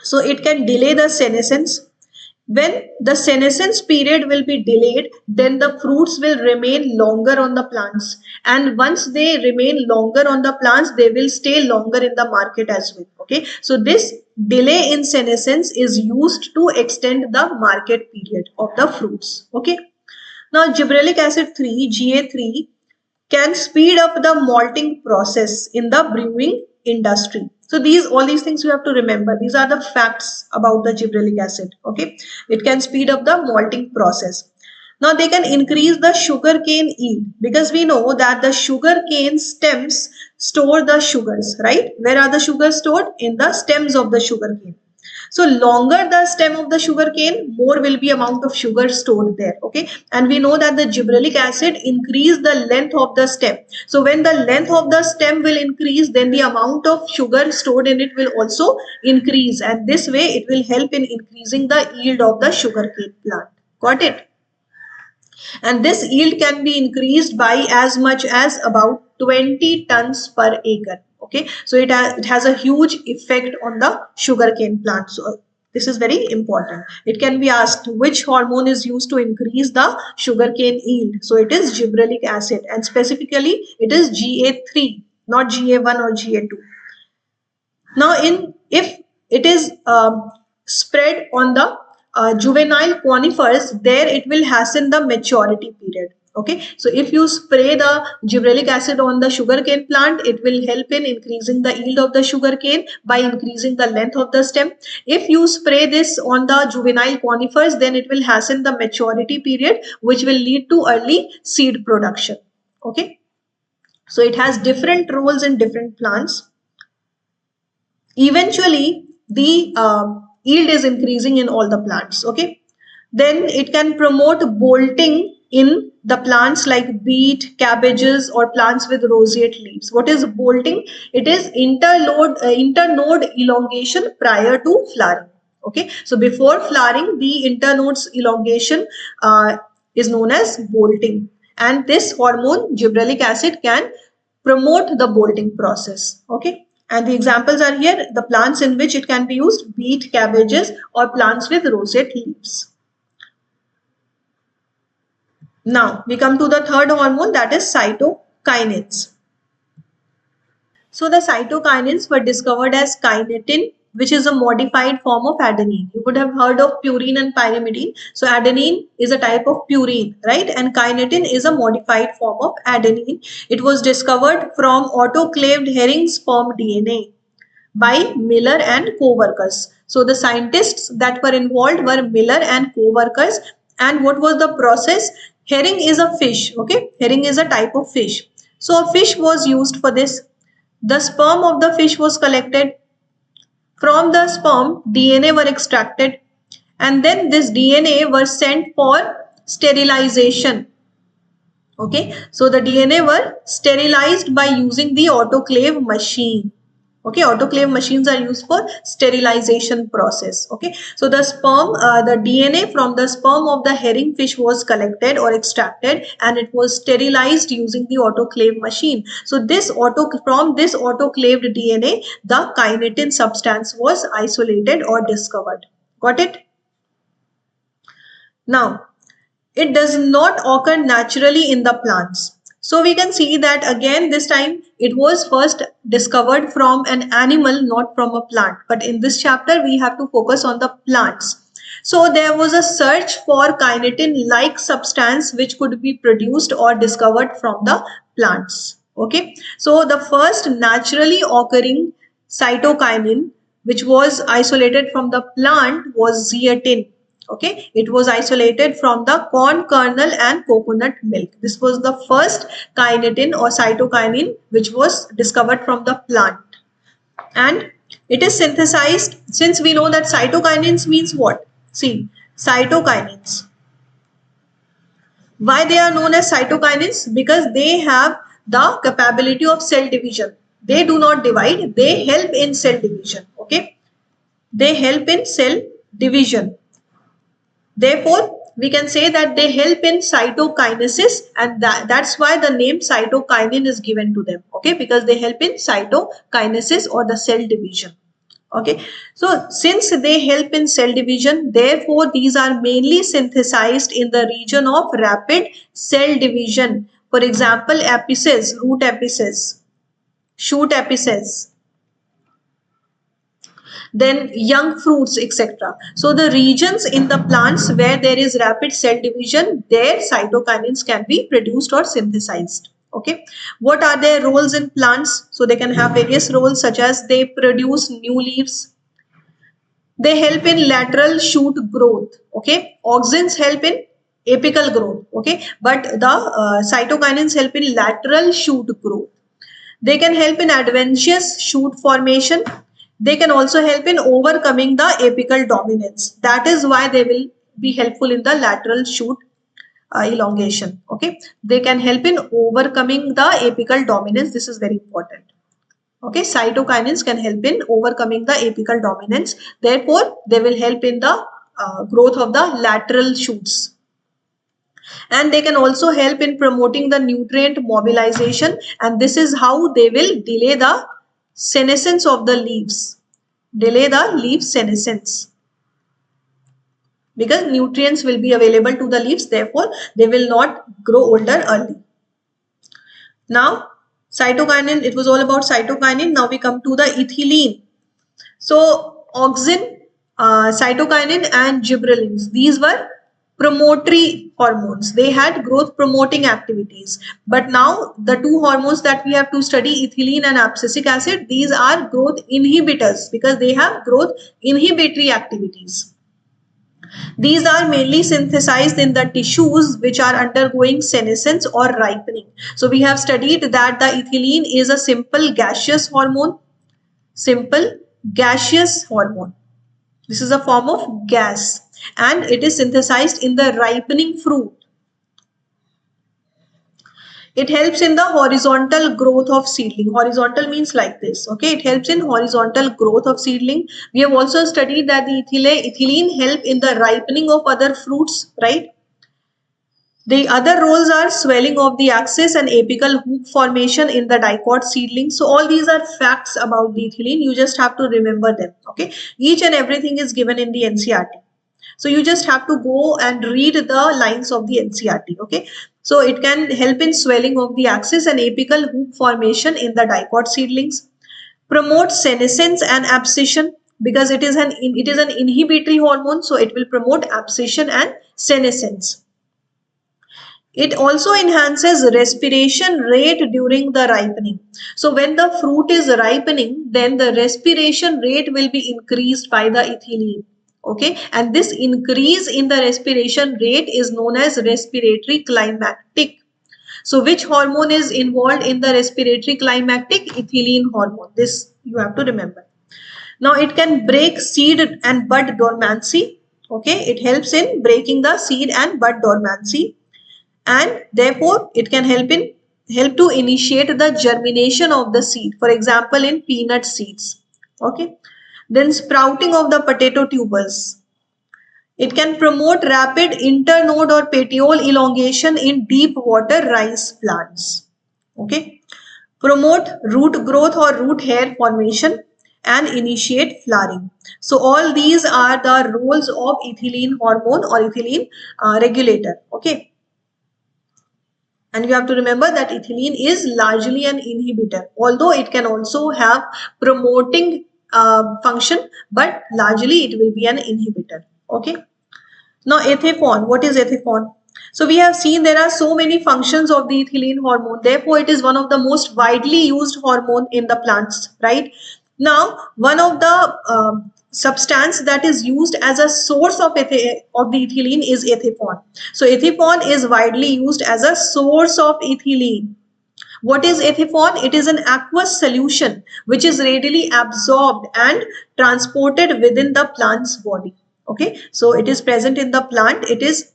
So it can delay the senescence. When the senescence period will be delayed, then the fruits will remain longer on the plants. And once they remain longer on the plants, they will stay longer in the market as well. Okay. So this delay in senescence is used to extend the market period of the fruits. Okay. Now gibberellic acid 3, GA3, can speed up the malting process in the brewing industry. So all these things you have to remember. These are the facts about the gibberellic acid. Okay, it can speed up the malting process. Now they can increase the sugarcane yield because we know that the sugarcane stems store the sugars, right? Where are the sugars stored? In the stems of the sugarcane. So longer the stem of the sugarcane, more will be amount of sugar stored there. Okay, and we know that the gibberellic acid increase the length of the stem. So when the length of the stem will increase, then the amount of sugar stored in it will also increase, and this way it will help in increasing the yield of the sugarcane plant. Got it? And this yield can be increased by as much as about 20 tons per acre. Okay, so it has a huge effect on the sugarcane plant. So This is very important. It can be asked which hormone is used to increase the sugarcane yield. So it is gibberellic acid, and specifically it is GA3, not GA1 or GA2. Now, if it is spread on the juvenile conifers, there it will hasten the maturity period. Okay, so if you spray the gibberellic acid on the sugarcane plant, it will help in increasing the yield of the sugarcane by increasing the length of the stem. If you spray this on the juvenile conifers, then it will hasten the maturity period, which will lead to early seed production. Okay, so it has different roles in different plants. Eventually, the yield is increasing in all the plants. Okay, then it can promote bolting in the plants like beet, cabbages, or plants with roseate leaves. What is bolting? It is internode elongation prior to flowering. Okay, so before flowering, the internodes elongation is known as bolting, and this hormone gibberellic acid can promote the bolting process. Okay, and the examples are here, the plants in which it can be used: beet, cabbages, or plants with roseate leaves. Now we come to the third hormone, that is cytokinins. So the cytokinins were discovered as kinetin, which is a modified form of adenine. You would have heard of purine and pyrimidine. So adenine is a type of purine, right? And kinetin is a modified form of adenine. It was discovered from autoclaved herring sperm DNA by Miller and co-workers. So the scientists that were involved were Miller and co-workers. And what was the process? Herring is a fish. Okay, herring is a type of fish. So a fish was used for this. The sperm of the fish was collected. From the sperm, DNA were extracted, and then this DNA was sent for sterilization. Okay, so the DNA were sterilized by using the autoclave machine. Okay, autoclave machines are used for sterilization process. Okay, so the sperm, the DNA from the sperm of the herring fish was collected or extracted, and it was sterilized using the autoclave machine. So from this autoclaved DNA, the kinetin substance was isolated or discovered. Got it? Now, it does not occur naturally in the plants. So we can see that again this time it was first discovered from an animal, not from a plant. But in this chapter we have to focus on the plants. So there was a search for kinetin-like substance which could be produced or discovered from the plants. Okay. So the first naturally occurring cytokinin which was isolated from the plant was zeatin. Okay, it was isolated from the corn kernel and coconut milk. This was the first kinetin or cytokinin which was discovered from the plant. And it is synthesized, since we know that cytokinins means what? See, cytokinins. Why they are known as cytokinins? Because they have the capability of cell division. They do not divide, they help in cell division. Okay, they help in cell division. Therefore, we can say that they help in cytokinesis, and that's why the name cytokinin is given to them. Okay, because they help in cytokinesis or the cell division. Okay, so since they help in cell division, therefore these are mainly synthesized in the region of rapid cell division. For example, apices, root apices, shoot apices, then young fruits, etc. So the regions in the plants where there is rapid cell division, their cytokinins can be produced or synthesized. Okay, what are their roles in plants? So they can have various roles, such as they produce new leaves, they help in lateral shoot growth. Okay, auxins help in apical growth. Okay, but the cytokinins help in lateral shoot growth. They can help in adventitious shoot formation. They can also help in overcoming the apical dominance. That is why they will be helpful in the lateral shoot elongation. Okay, they can help in overcoming the apical dominance. This is very important. Okay, cytokinins can help in overcoming the apical dominance. Therefore, they will help in the growth of the lateral shoots. And they can also help in promoting the nutrient mobilization, and this is how they will delay the senescence of the leaves. Delay the leaf senescence. because nutrients will be available to the leaves, therefore they will not grow older early. Now cytokinin, it was all about cytokinin. Now we come to the ethylene. So auxin, cytokinin and gibberellins, these were promotory hormones. They had growth promoting activities. But now the two hormones that we have to study, ethylene and abscisic acid, these are growth inhibitors because they have growth inhibitory activities. These are mainly synthesized in the tissues which are undergoing senescence or ripening. So we have studied that the ethylene is a simple gaseous hormone. Simple gaseous hormone. This is a form of gas and it is synthesized in the ripening fruit. It helps in the horizontal growth of seedling. Horizontal means like this. Okay, it helps in horizontal growth of seedling. We have also studied that the ethylene help in the ripening of other fruits, right? The other roles are swelling of the axis and apical hoop formation in the dicot seedling. So all these are facts about the ethylene. You just have to remember them. Okay, each and everything is given in the NCERT. So you just have to go and read the lines of the NCERT. Okay, so it can help in swelling of the axis and apical hoop formation in the dicot seedlings. Promote senescence and abscission because it is an inhibitory hormone. So it will promote abscission and senescence. It also enhances respiration rate during the ripening. So when the fruit is ripening, then the respiration rate will be increased by the ethylene. Okay, and this increase in the respiration rate is known as respiratory climactic. So which hormone is involved in the respiratory climactic? Ethylene hormone. This you have to remember. Now it can break seed and bud dormancy. Okay, it helps in breaking the seed and bud dormancy, and therefore it can help to initiate the germination of the seed, for example in peanut seeds. Okay, then sprouting of the potato tubers. It can promote rapid internode or petiole elongation in deep water rice plants. Okay, promote root growth or root hair formation and initiate flowering. So all these are the roles of ethylene hormone or ethylene regulator. Okay, and you have to remember that ethylene is largely an inhibitor, although it can also have promoting function, but largely it will be an inhibitor. Okay. Now ethaphone, what is ethaphone? So we have seen there are so many functions of the ethylene hormone. Therefore, it is one of the most widely used hormone in the plants, right? Now, one of the substance that is used as a source of the ethylene is ethaphone. So ethaphone is widely used as a source of ethylene. What is ethaphone? It is an aqueous solution which is readily absorbed and transported within the plant's body. Okay, so it is present in the plant. It is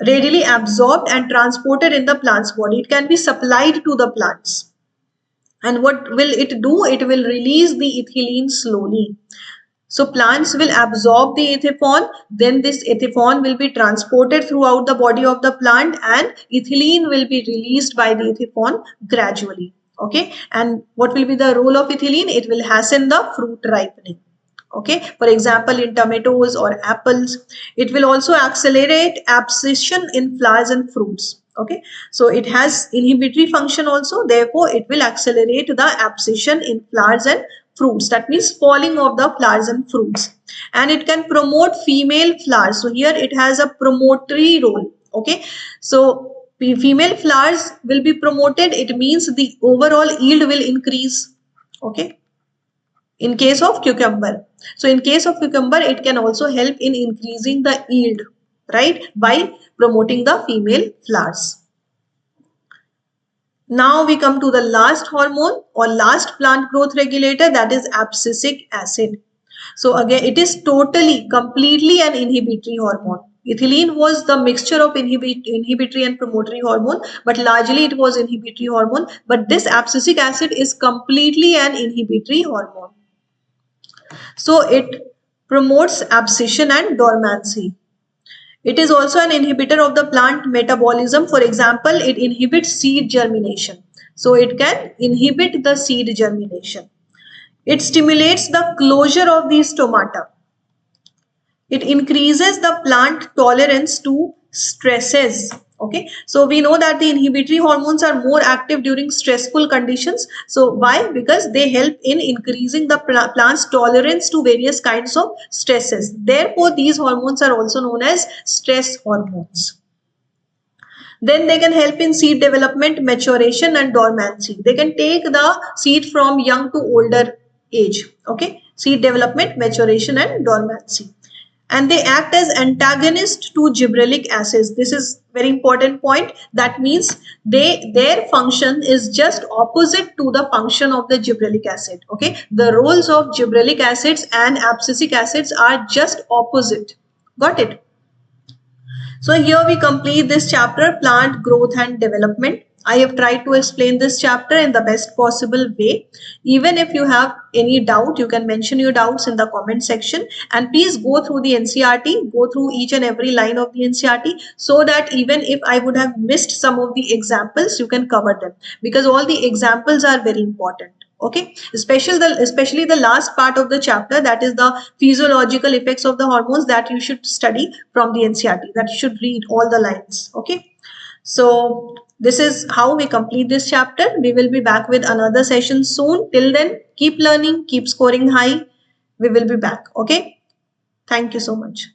readily absorbed and transported in the plant's body. It can be supplied to the plants. And what will it do? It will release the ethylene slowly. So plants will absorb the ethaphone, then this ethaphone will be transported throughout the body of the plant and ethylene will be released by the ethaphone gradually. Okay, and what will be the role of ethylene? It will hasten the fruit ripening. Okay, for example in tomatoes or apples. It will also accelerate abscission in flowers and fruits. Okay, so it has inhibitory function also, therefore it will accelerate the abscission in flowers and fruits, that means falling of the flowers and fruits. And it can promote female flowers, so here it has a promotory role. Okay, so female flowers will be promoted, it means the overall yield will increase. Okay, in case of cucumber. So in case of cucumber, it can also help in increasing the yield, right, by promoting the female flowers. Now we come to the last hormone or last plant growth regulator, that is abscisic acid. So again, it is completely an inhibitory hormone. Ethylene was the mixture of inhibitory and promotory hormone, but largely it was inhibitory hormone. But this abscisic acid is completely an inhibitory hormone. So it promotes abscission and dormancy. It is also an inhibitor of the plant metabolism. For example, it inhibits seed germination. So it can inhibit the seed germination. It stimulates the closure of the stomata. It increases the plant tolerance to stresses. Okay, so we know that the inhibitory hormones are more active during stressful conditions. So why? Because they help in increasing the plant's tolerance to various kinds of stresses. Therefore these hormones are also known as stress hormones. Then they can help in seed development, maturation, and dormancy. They can take the seed from young to older age. Okay, seed development, maturation, and dormancy. And they act as antagonist to gibberellic acids. This is very important point. That means their function is just opposite to the function of the gibberellic acid. Okay, the roles of gibberellic acids and abscisic acids are just opposite. Got it? So here we complete this chapter, plant growth and development. I have tried to explain this chapter in the best possible way. Even if you have any doubt, you can mention your doubts in the comment section, and please go through the NCERT, go through each and every line of the NCERT, so that even if I would have missed some of the examples, you can cover them, because all the examples are very important. Okay, especially the last part of the chapter, that is the physiological effects of the hormones, that you should study from the NCERT, that you should read all the lines. Okay, so this is how we complete this chapter. We will be back with another session soon. Till then, keep learning, keep scoring high. We will be back. Okay, thank you so much.